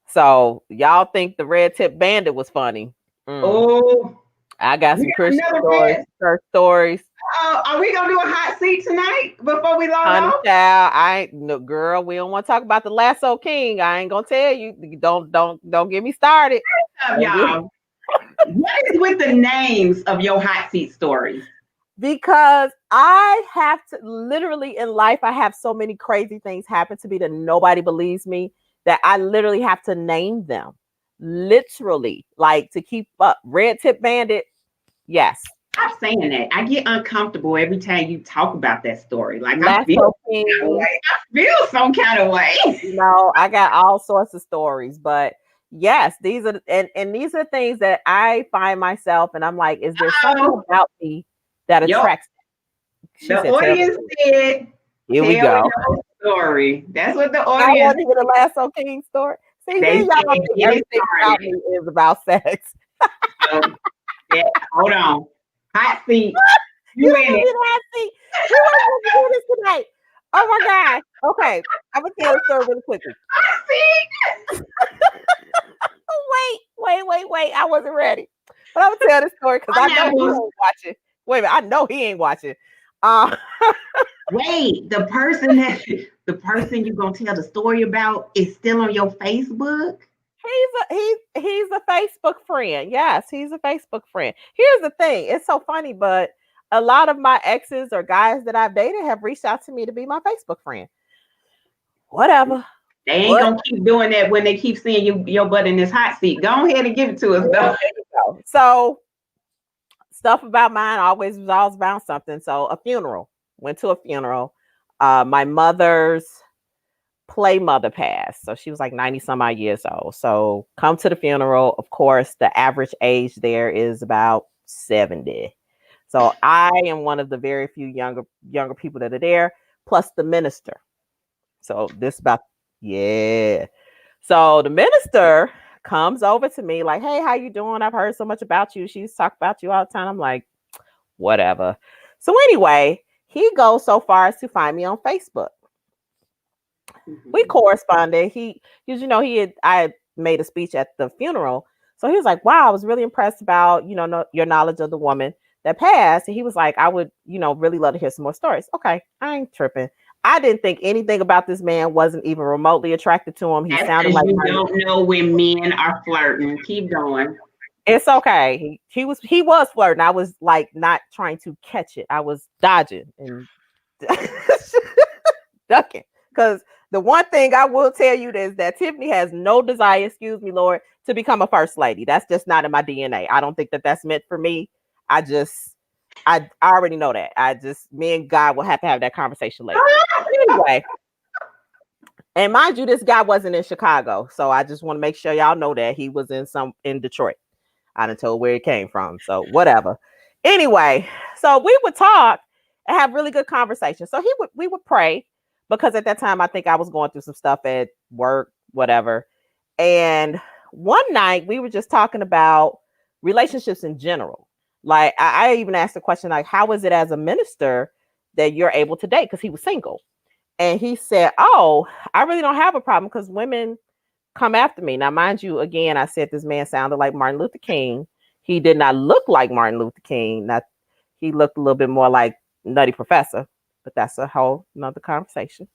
So y'all think the red tip bandit was funny? Oh, I got some Christian stories, church stories. Are we gonna do a hot seat tonight before we log Honey off? child, no, girl, we don't want to talk about the lasso king. I ain't gonna tell you. Don't get me started. Y'all. What is with the names of your hot seat stories? Because I have to literally in life, I have so many crazy things happen to me that nobody believes me that I literally have to name them. Literally, like to keep up. Red tip bandit, yes. Stop saying that. I get uncomfortable every time you talk about that story. Like I feel some kind of way. You know, I got all sorts of stories, but yes, these are and these are things that I find myself, and I'm like, is there something about me that attracts? The audience said, "Here we go." Story. That's what the audience. I want to hear the lasso king story. See, then y'all think everything about me is about sex. Hold on. Hot seat. You in it. Hot seat. We want to do this tonight. Oh my God. Okay. I'm going to tell the story really quickly. Hot seat. Wait. I wasn't ready. But I'm going to tell this story because I know he ain't watching. Wait a minute. I know he ain't watching. Wait, the person you're going to tell the story about is still on your Facebook? He's a Facebook friend. Yes, he's a Facebook friend. Here's the thing. It's so funny, but a lot of my exes or guys that I've dated have reached out to me to be my Facebook friend. Whatever. They ain't gonna keep doing that when they keep seeing your butt in this hot seat. Go ahead and give it to us, though. So stuff about mine always revolves around something. So a funeral. Went to a funeral. My mother's play mother passed. So she was like 90 some odd years old. So come to the funeral. Of course, the average age there is about 70. So I am one of the very few younger people that are there, plus the minister. So this about, yeah. So the minister comes over to me like, hey, how you doing? I've heard so much about you. She's talked about you all the time. I'm like, whatever. So anyway, he goes so far as to find me on Facebook. We corresponded. I made a speech at the funeral. So he was like, wow, I was really impressed about, your knowledge of the woman that passed. And he was like, I would, really love to hear some more stories. Okay. I ain't tripping. I didn't think anything about this man, wasn't even remotely attracted to him. He sounded like you don't know when men are flirting. Keep going. It's okay. He was flirting. I was like not trying to catch it. I was dodging and ducking. Because the one thing I will tell you is that Tiffany has no desire, excuse me, Lord, to become a first lady. That's just not in my DNA. I don't think that that's meant for me. I already know that. Me and God will have to have that conversation later. Anyway. And mind you, this guy wasn't in Chicago. So I just want to make sure y'all know that he was in Detroit. I didn't tell where he came from. So whatever. Anyway, so we would talk and have really good conversations. So we would pray. Because at that time, I think I was going through some stuff at work, whatever. And one night we were just talking about relationships in general. Like I even asked the question, like, how is it as a minister that you're able to date? Because he was single. And he said, oh, I really don't have a problem because women come after me. Now, mind you, again, I said this man sounded like Martin Luther King. He did not look like Martin Luther King. He looked a little bit more like Nutty Professor. But that's a whole nother conversation.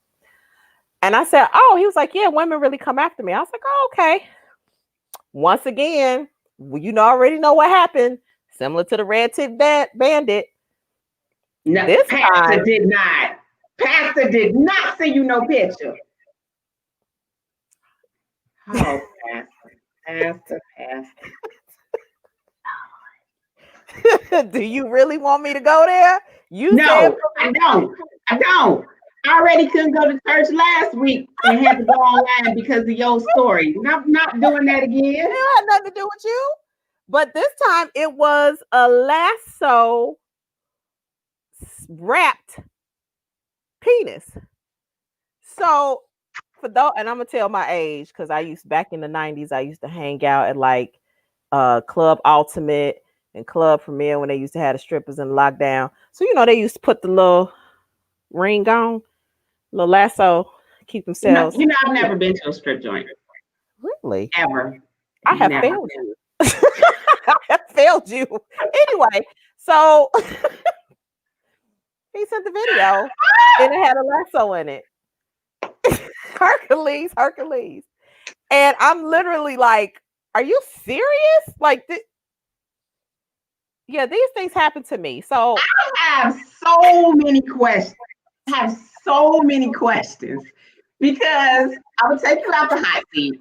And I said, oh, he was like, yeah, women really come after me. I was like, oh, okay. Once again, you already know what happened. Similar to the red tip bandit. No, This Pastor time, did not. Pastor did not send you no picture. Oh, Pastor. do you really want me to go there? You said No, I don't. I don't. I already couldn't go to church last week and had to go online because of your story. Not doing that again. it had nothing to do with you. But this time it was a lasso wrapped penis. So for those, and I'm gonna tell my age because I used back in the 90s, I used to hang out at like Club Ultimate and Club Premier when they used to have the strippers in lockdown. So they used to put the little ring on, little lasso, keep themselves. I've never been to a strip joint. Really? Ever. I have Never. failed you. I have failed you. Anyway, so he sent the video and it had a lasso in it. Hercules. And I'm literally like, are you serious? Like, yeah, these things happen to me. So I have so many questions. Because I will take you out the hot seat.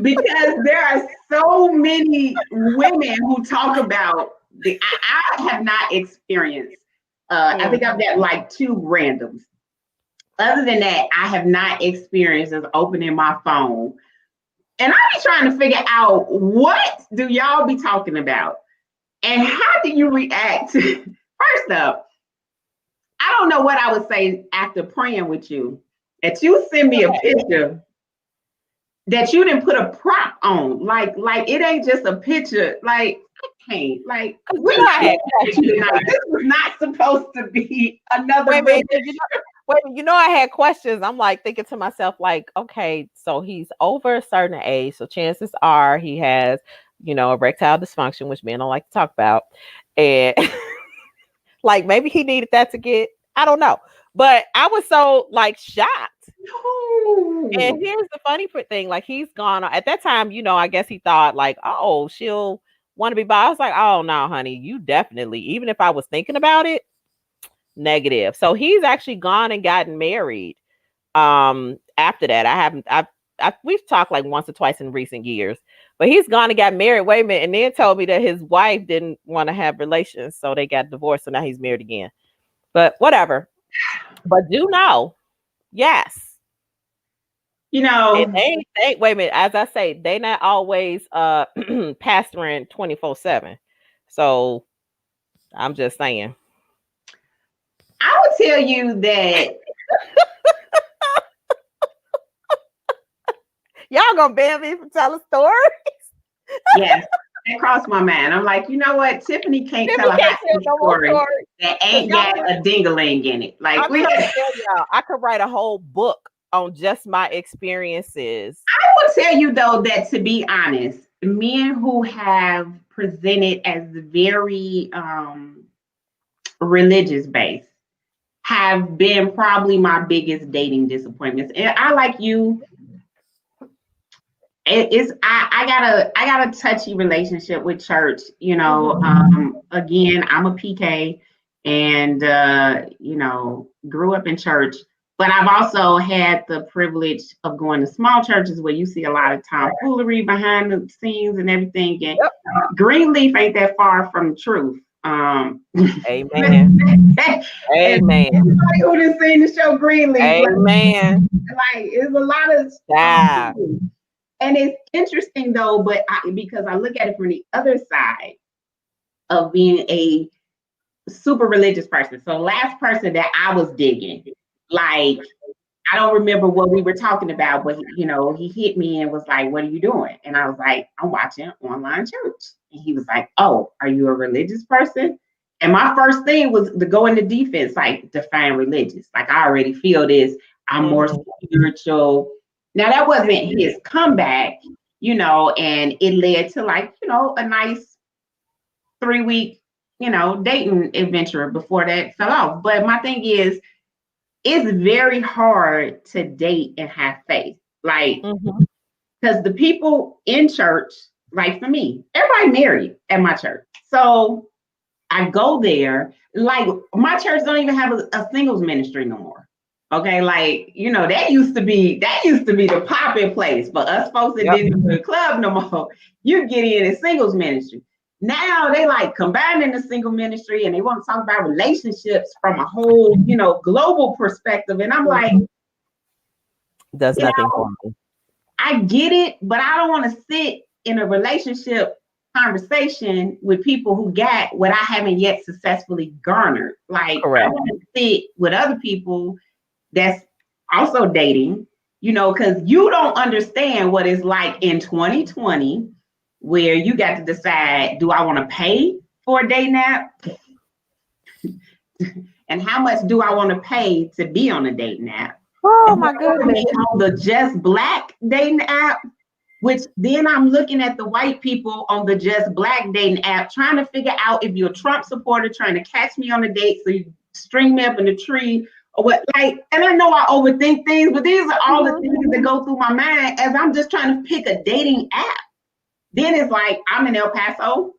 Because there are so many women who talk about I have not experienced. I think I've got like 2 randoms. Other than that, I have not experienced as opening my phone. And I be trying to figure out, what do y'all be talking about? And how do you react to, first up, I don't know what I would say after praying with you. That you send me a picture that you didn't put a prop on. Like it ain't just a picture. Like, I can't. Like, this was not supposed to be another Wait, I had questions. I'm like thinking to myself, like, okay, so he's over a certain age, so chances are he has, erectile dysfunction, which men don't like to talk about, and like maybe he needed that to get, I don't know, but I was so like shocked. No. And here's the funny thing, like he's gone at that time, I guess he thought like, oh, she'll want to be by. I was like, oh no, honey, you definitely, even if I was thinking about it, negative. So he's actually gone and gotten married. After that, we've talked like once or twice in recent years, but he's gone and got married. Wait a minute, and then told me that his wife didn't want to have relations, so they got divorced. So now he's married again. But whatever. But do know, yes. They wait a minute. As I say, they not always pastoring 24/7. So I'm just saying. I would tell you that y'all gonna ban me from telling stories. Yes, that crossed my mind. I'm like, you know what? Tiffany can't tell a hot story that ain't got a ding-a-ling in it. Like, I'm trying to tell y'all, I could write a whole book on just my experiences. I will tell you though that, to be honest, men who have presented as very religious based have been probably my biggest dating disappointments. And I, like you, I got a touchy relationship with church. Again, I'm a PK, and grew up in church. But I've also had the privilege of going to small churches where you see a lot of tomfoolery behind the scenes and everything. And Greenleaf ain't that far from the truth. Amen. Amen. Everybody who done seen the show Greenleaf, amen. Like it's a lot of stuff. And it's interesting though, but because I look at it from the other side of being a super religious person. So last person that I was digging, like, I don't remember what we were talking about, but he hit me and was like, "What are you doing?" And I was like, "I'm watching online church." And he was like, "Oh, are you a religious person?" And my first thing was to go into defense, like define religious. Like, I already feel this. I'm more spiritual. Now that wasn't his comeback, and it led to like, a nice 3-week, dating adventure before that fell off. But my thing is, it's very hard to date and have faith. Like, because the people in church, like for me, everybody married at my church. So I go there, like my church don't even have a singles ministry no more. Okay, like that used to be the popping place for us folks that didn't go to the club no more. You get in a singles ministry. Now they like combining the single ministry and they want to talk about relationships from a whole, global perspective. And I'm like, does nothing for me. I get it, but I don't want to sit in a relationship conversation with people who got what I haven't yet successfully garnered. Like, I want to sit with other people that's also dating, because you don't understand what it's like in 2020, where you got to decide, do I want to pay for a day nap? And how much do I want to pay to be on a date nap? Oh my goodness. On the Just Black dating app, which then I'm looking at the white people on the Just Black dating app, trying to figure out if you're a Trump supporter, trying to catch me on a date, so you string me up in the tree or what. Like, and I know I overthink things, but these are all the things that go through my mind as I'm just trying to pick a dating app. Then it's like, I'm in El Paso.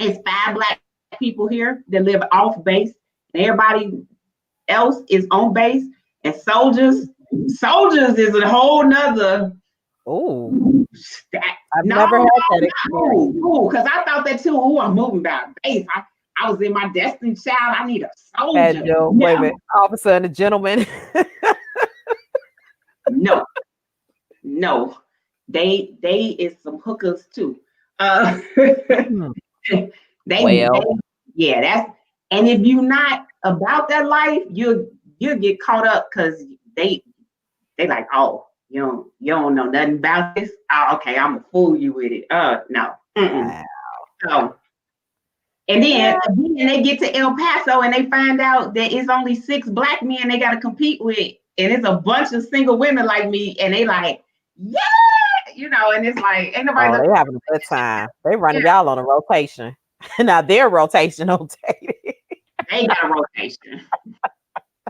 It's 5 Black people here that live off base, and everybody else is on base. And soldiers is a whole nother. Oh, I've never had that experience. Because I thought that too. Oh, I'm moving about base. I was in my Destiny Child. I need a soldier. Wait a minute. All of a sudden, a gentleman. No. They is some hookers too. That's, and if you're not about that life, you'll get caught up because they like, oh, you don't know nothing about this. Oh, okay, I'm gonna fool you with it. No. Wow. So, and then they get to El Paso and they find out that it's only 6 Black men they got to compete with, and it's a bunch of single women like me, and they like, yeah, and it's like, ain't nobody. They having a good time. They running y'all on a rotation. Now their rotation on dating. They got a rotation.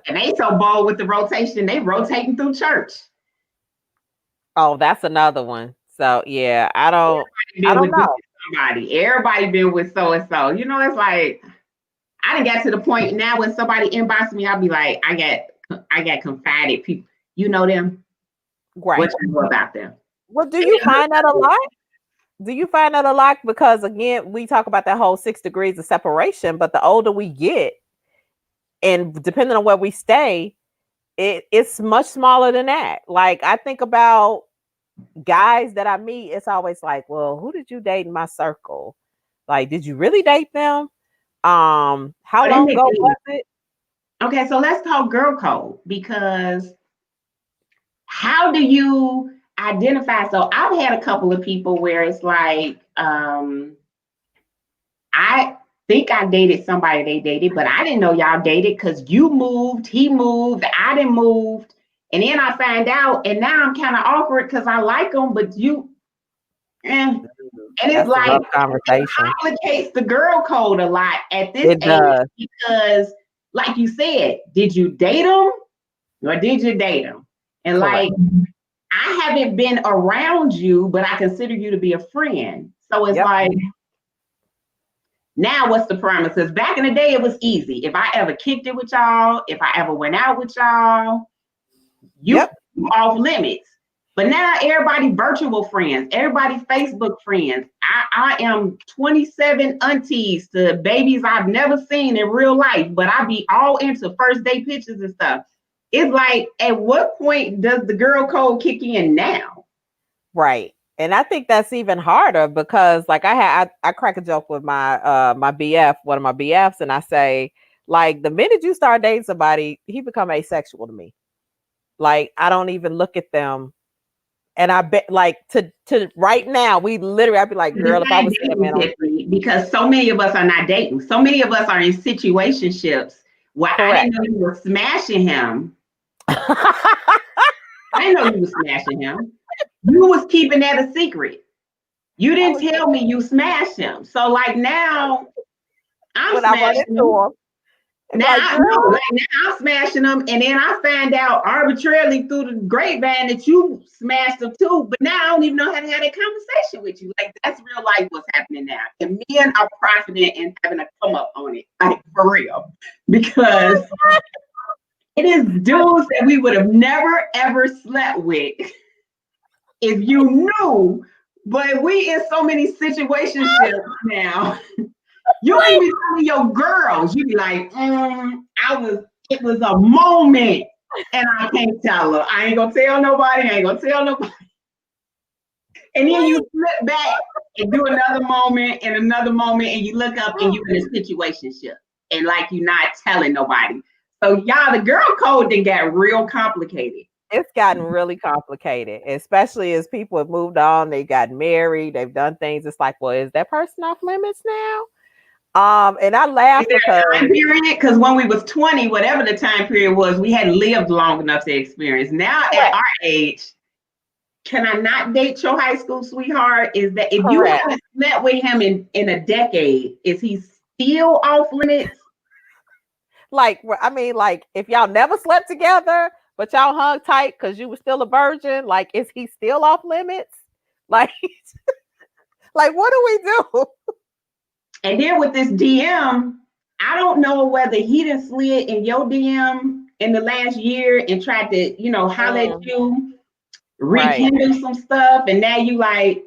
And they so bold with the rotation, they rotating through church. Oh, that's another one. So yeah, I don't know. Everybody been with so and so. It's like I done got to the point now when somebody inbox me, I'll be like, I got confided people. You know them? Right. What you know about them? Well, do you find that a lot? Do you find that a lot? Because again, we talk about that whole 6 degrees of separation, but the older we get, and depending on where we stay, it's much smaller than that. Like, I think about guys that I meet, it's always like, well, who did you date in my circle? Like, did you really date them? How long ago was it? Okay, so let's talk girl code, because how do you identify? So I've had a couple of people where it's like, I think I dated somebody they dated, but I didn't know y'all dated because you moved, he moved, I didn't move. And then I find out, and now I'm kind of awkward because I like them, but you, and it's like, it complicates the girl code a lot at this age, because like you said, did you date them or did you date them? And like, I haven't been around you, but I consider you to be a friend. So it's like, now what's the parameters? Because back in the day, it was easy. If I ever kicked it with y'all, if I ever went out with y'all, you off limits. But now everybody virtual friends, everybody Facebook friends. I am 27 aunties to babies I've never seen in real life, but I be all into first date pictures and stuff. It's like, at what point does the girl code kick in now? Right. And I think that's even harder because, like, I crack a joke with my my BF, one of my BFs, and I say, like, the minute you start dating somebody, he become asexual to me. Like, I don't even look at them. And I bet, like, to right now, we literally, I'd be like, girl, if I was because so many of us are not dating. So many of us are in situationships where I didn't know you were smashing him. I didn't know you were smashing him. You was keeping that a secret. You didn't tell me you smashed him. So like now, I'm smashing him. Now Like, I girl, know, like now I'm smashing them, and then I find out arbitrarily through the grapevine that you smashed them too. But now I don't even know how to have that conversation with you. Like that's real life what's happening now, and men are profiting and having a come up on it, like for real, because it is dudes that we would have never ever slept with if you knew. But we in so many situationships now. You ain't even telling your girls. You be like, it was a moment. And I can't tell her. I ain't gonna tell nobody. I ain't gonna tell nobody. And then you flip back and do another moment and another moment, and you look up and you're in a situationship. And like you're not telling nobody. So y'all, the girl code then got real complicated. it's gotten really complicated, especially as people have moved on, they got married, they've done things. It's like, well, is that person off limits now? And I laugh Is there because a time period? Because when we was 20, whatever the time period was, we hadn't lived long enough to experience. Now at our age, can I not date your high school sweetheart? Is that if you correct. haven't met with him in a decade, is he still off limits? Like, I mean, like if y'all never slept together, but y'all hung tight because you were still a virgin, like, is he still off limits? Like, like what do we do? And then with this DM, I don't know whether he done slid in your DM in the last year and tried to, holler at you, Right. rekindle some stuff, and now you like,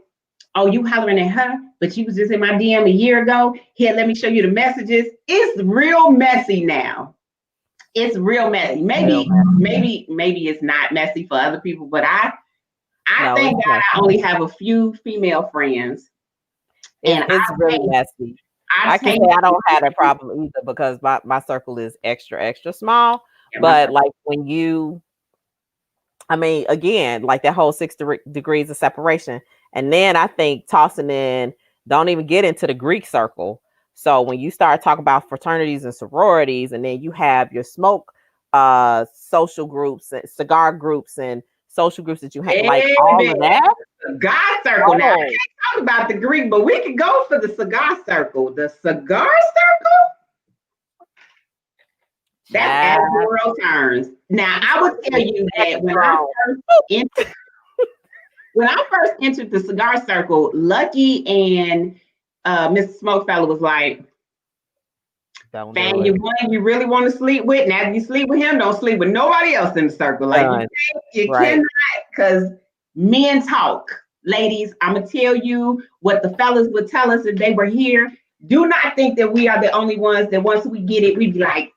oh, you hollering at her, but you was just in my DM a year ago. Here, let me show you the messages. It's real messy now. It's real messy. Maybe it's not messy for other people, but I thank God I only have a few female friends. It's really messy. I can say I don't have that problem either because my circle is extra, extra small. But like when you, I mean, again, like that whole 6 degrees of separation. And then I think tossing in, don't even get into the Greek circle. So when you start talking about fraternities and sororities, and then you have your smoke social groups and cigar groups and social groups that you have, like all of that. Cigar circle. Now, I can't talk about the Greek, but we could go for the cigar circle. The cigar circle? That's as the world turns. Now, I would tell you that when I first entered the cigar circle, Lucky and Mr. Smokefellow was like, "Fan you one you really want to sleep with. Now, if you sleep with him, don't sleep with nobody else in the circle. Like you cannot, because men talk. Ladies, I'm gonna tell you what the fellas would tell us if they were here. Do not think that we are the only ones that once we get it, we'd be like,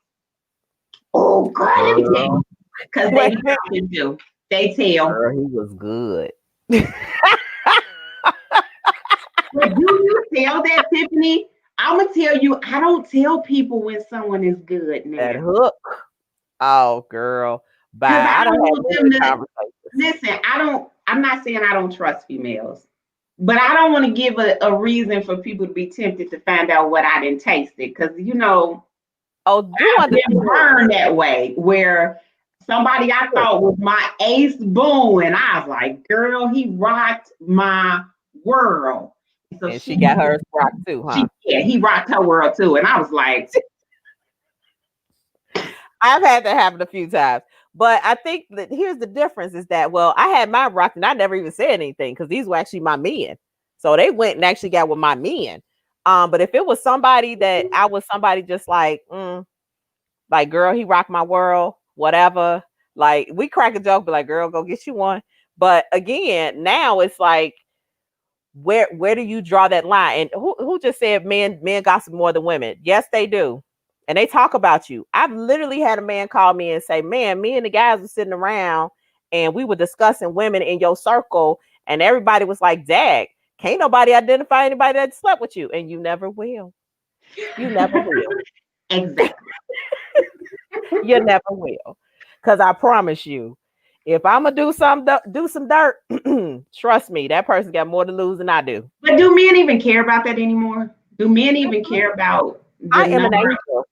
oh God, let me tell you. Because they be talking too. They tell. Girl, he was good. But do you tell that, Tiffany? I'm gonna tell you, I don't tell people when someone is good now. That hook. Oh, girl. Bye. I don't want them to listen. I'm not saying I don't trust females, but I don't want to give a reason for people to be tempted to find out what I didn't taste it, because I've been burned that way where somebody I thought was my ace boom, and I was like, girl, he rocked my world. So and she got hers rocked too, huh? He rocked her world too. And I was like, I've had that happen a few times. But I think that here's the difference is that, well, I had mine rocked and I never even said anything because these were actually my men. So they went and actually got with my men. But if it was somebody that I was somebody just like girl, he rocked my world, whatever. Like we crack a joke, but like, girl, go get you one. But again, now it's like, where do you draw that line? And who just said men gossip more than women? Yes, they do. And they talk about you. I've literally had a man call me and say, man, me and the guys were sitting around and we were discussing women in your circle. And everybody was like, dag, can't nobody identify anybody that slept with you. And you never will. You never will. Exactly. You never will. Because I promise you, if I'm gonna do some dirt, trust me, that person got more to lose than I do. But do men even care about that anymore? Do men even care about I am an angel.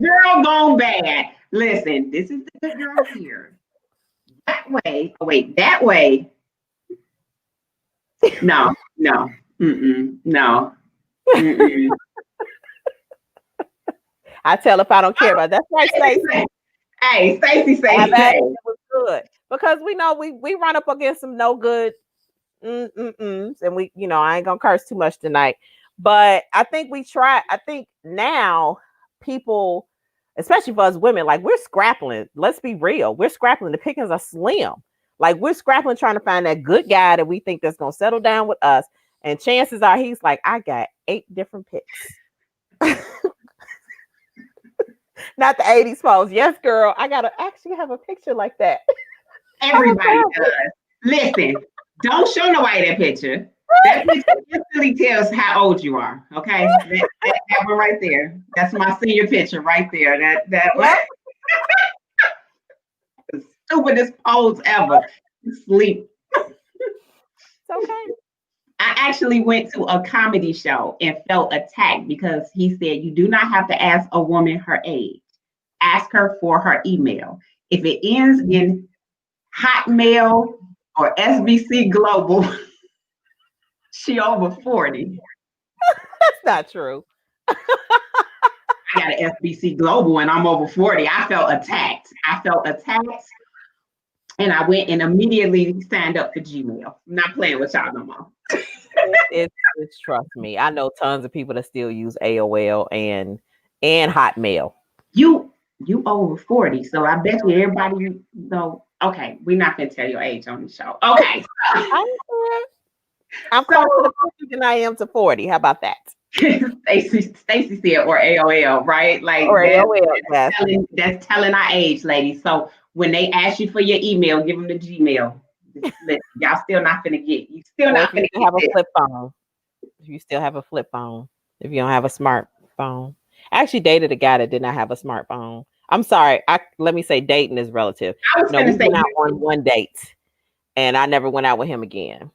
Girl gone bad. Listen, this is the good girl here. That way. No, no, no. Mm-mm. I tell if I don't care about it. That's right, Stacey. Hey, Stacey Have say, at say. it. It was good because we know we run up against some no good and we, I ain't gonna curse too much tonight, but I think we try. I think now people, especially for us women, like we're scrapping. Let's be real, we're scrapping. The pickings are slim. Like we're scrapping trying to find that good guy that we think that's gonna settle down with us. And chances are he's like, I got 8 different picks. Not the 80s pose. Yes, girl. I gotta actually have a picture like that. Everybody does. Listen, don't show nobody that picture. That picture instantly tells how old you are. Okay, that one right there. That's my senior picture right there. That Yep. the stupidest pose ever. Sleep. It's okay. I actually went to a comedy show and felt attacked because he said you do not have to ask a woman her age. Ask her for her email. If it ends in Hotmail or SBC Global, she over 40. That's not true. I got an SBC Global and I'm over 40. I felt attacked. And I went and immediately signed up for Gmail. I'm not playing with y'all no more. It's trust me. I know tons of people that still use AOL and Hotmail. You over 40, so I bet you everybody know. Okay, we're not gonna tell your age on the show. Okay. I'm closer to 50 than I am to 40. How about that? Stacey said or AOL, right? Like or AOL, that's telling our age, ladies. So when they ask you for your email, give them the Gmail. Y'all still not gonna get. You still not gonna have a flip phone. If you still have a flip phone, if you don't have a smartphone. I actually dated a guy that did not have a smartphone. I'm sorry. Let me say dating is relative. No, we went out on one date, and I never went out with him again.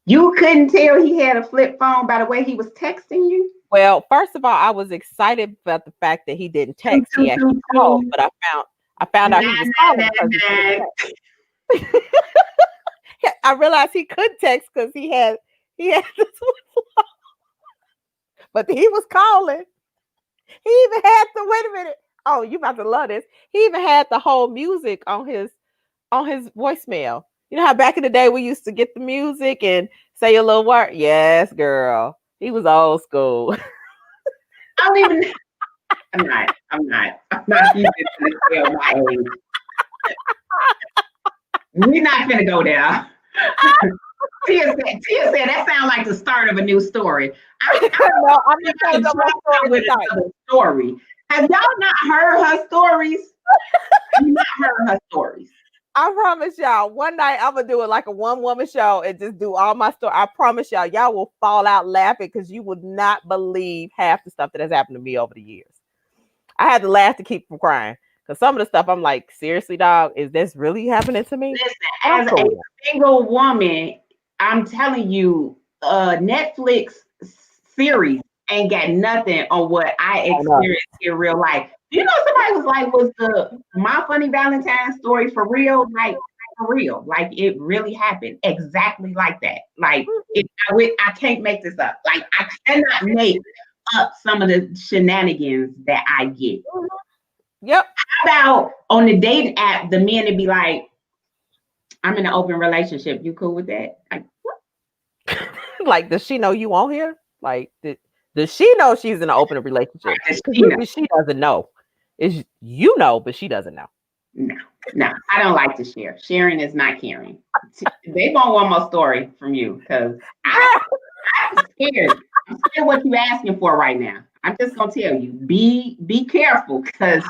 You couldn't tell he had a flip phone by the way he was texting you? Well, first of all, I was excited about the fact that he didn't text. He actually called, but I found out he was calling because I realized he could text because he had this one. But he was calling. He even had to wait a minute. Oh, you about to love this. He even had the whole music on his voicemail. You know how back in the day we used to get the music and say a little word? Yes, girl. He was old school. I'm not even to tell my age. We're not gonna go there. Tia said that sounds like the start of a new story. I'm just telling with another story. Have y'all not heard her stories? Have you not heard her stories? I promise y'all, one night I'm gonna do it like a one-woman show and just do all my story. I promise y'all will fall out laughing because you would not believe half the stuff that has happened to me over the years. I had to laugh to keep from crying because some of the stuff I'm like, seriously, dog, is this really happening to me? Listen, as a single woman, I'm telling you, Netflix series ain't got nothing on what I experienced in real life. You know, somebody was like, was the My Funny Valentine story for real? Like, for real. Like, it really happened exactly like that. Like, I can't make this up. Like, I cannot make up some of the shenanigans that I get. Yep. How about on the dating app, the men would be like, I'm in an open relationship. You cool with that? Like, what? Like, does she know you on here? Like, does she know she's in an open relationship? She doesn't know. Is you know, but she doesn't know. No, I don't like to share. Sharing is not caring. They want one more story from you because I'm scared. I'm scared what you're asking for right now. I'm just gonna tell you, be careful because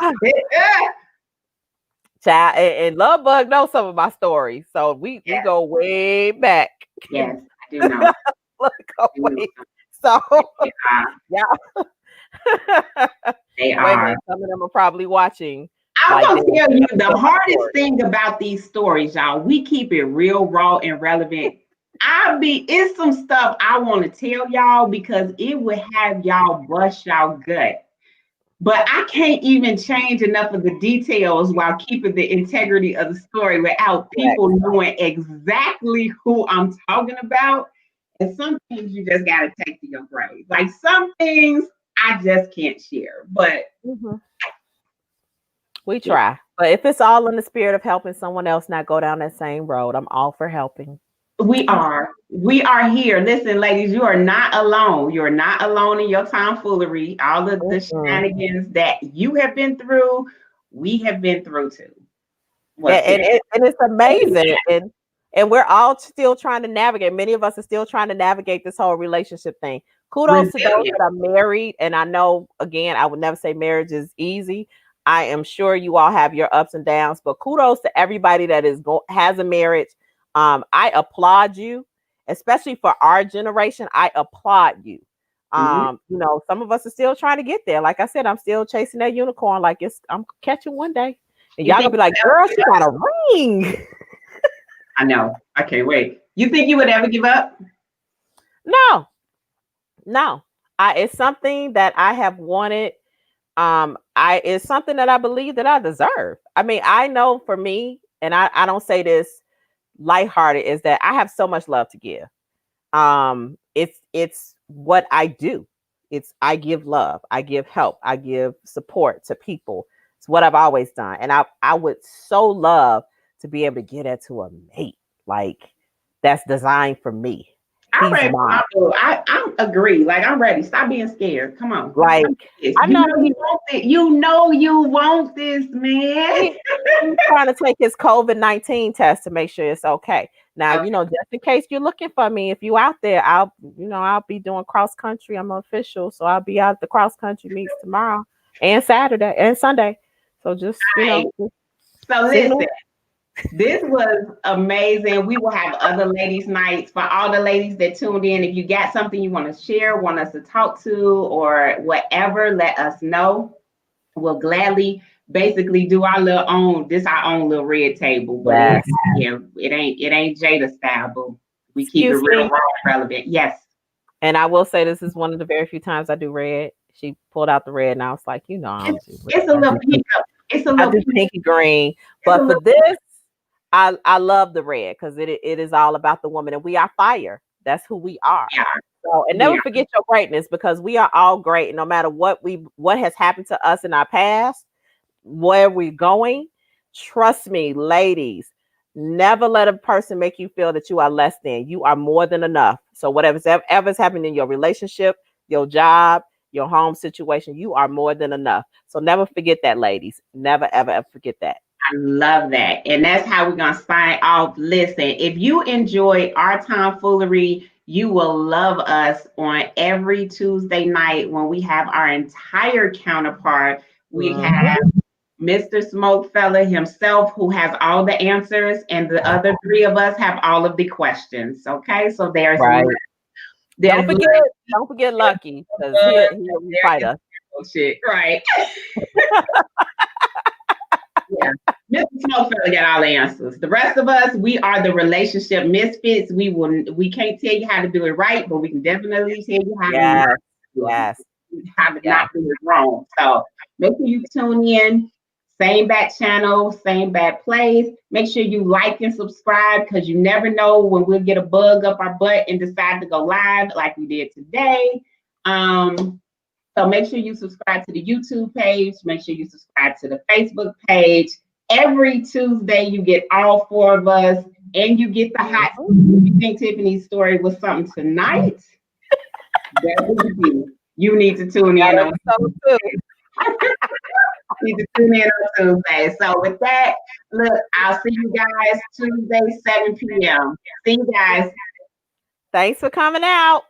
child and Love Bug knows some of my stories, so we go way back. Yes, I do know. So yeah. They are. Some of them are probably watching. I'm gonna tell you the hardest thing about these stories, y'all. We keep it real, raw, and relevant. It's some stuff I want to tell y'all because it would have y'all bust y'all gut. But I can't even change enough of the details while keeping the integrity of the story without people knowing exactly who I'm talking about. And some things you just got to take to your grave. Like some things I just can't share. But we try. But if it's all in the spirit of helping someone else not go down that same road, I'm all for helping. We are here. Listen, ladies, you are not alone. You're not alone in your tomfoolery. All of the shenanigans that you have been through, we have been through too. And it's amazing. And we're all still trying to navigate. Many of us are still trying to navigate this whole relationship thing. Kudos to those that are married. And I know, again, I would never say marriage is easy. I am sure you all have your ups and downs, but kudos to everybody that has a marriage. I applaud you, especially for our generation. I applaud you. You know, some of us are still trying to get there. Like I said, I'm still chasing that unicorn. Like I'm catching one day. And y'all gonna be like, girl, she got a ring. I know. I can't wait. You think you would ever give up? No. It's something that I have wanted. It's something that I believe that I deserve. I mean, I know for me, and I don't say this lighthearted, is that I have so much love to give. It's what I do. I give love, I give help, I give support to people. It's what I've always done. And I would so love to be able to get that to a mate like that's designed for me. I agree. Like, I'm ready. Stop being scared. Come on. Like, I know you want it. You know you want this, man. He's trying to take his COVID-19 test to make sure it's okay. Now, you know, just in case you're looking for me, if you out there, I'll be doing cross country. I'm an official, so I'll be out at the cross country meets tomorrow and Saturday and Sunday. So just, so listen. This was amazing. We will have other ladies' nights for all the ladies that tuned in. If you got something you want to share, want us to talk to, or whatever, let us know. We'll gladly basically do our own little red table. But it ain't Jada style, but we keep it real relevant. Yes. And I will say this is one of the very few times I do red. She pulled out the red, and I was like, I don't do red. It's a little pink. It's a little pinky green. But for this, I love the red because it is all about the woman, and we are fire. That's who we are. Yeah. So, and never forget your greatness, because we are all great. No matter what has happened to us in our past, where we're going, trust me, ladies, never let a person make you feel that you are less than. You are more than enough. So whatever's happening in your relationship, your job, your home situation, you are more than enough. So never forget that, ladies. Never, ever, ever forget that. I love that. And that's how we're going to sign off. Listen, if you enjoy our tomfoolery, you will love us on every Tuesday night when we have our entire counterpart. We have Mr. Smokefella himself, who has all the answers, and the other three of us have all of the questions. Okay, so there's don't forget Lucky, because he'll fight us. Shit, right. Yeah, Mr. Smokefella got all the answers. The rest of us, we are the relationship misfits. We can't tell you how to do it right, but we can definitely tell you how to not do it wrong. So make sure you tune in. Same bat channel, same bat place. Make sure you like and subscribe, because you never know when we'll get a bug up our butt and decide to go live like we did today. So make sure you subscribe to the YouTube page. Make sure you subscribe to the Facebook page. Every Tuesday, you get all four of us, and you get the hot. If you think Tiffany's story was something tonight, that would be. You need to tune in on Tuesday. Need to tune in on Tuesday. So with that, look, I'll see you guys Tuesday, 7 p.m. See you guys. Thanks for coming out.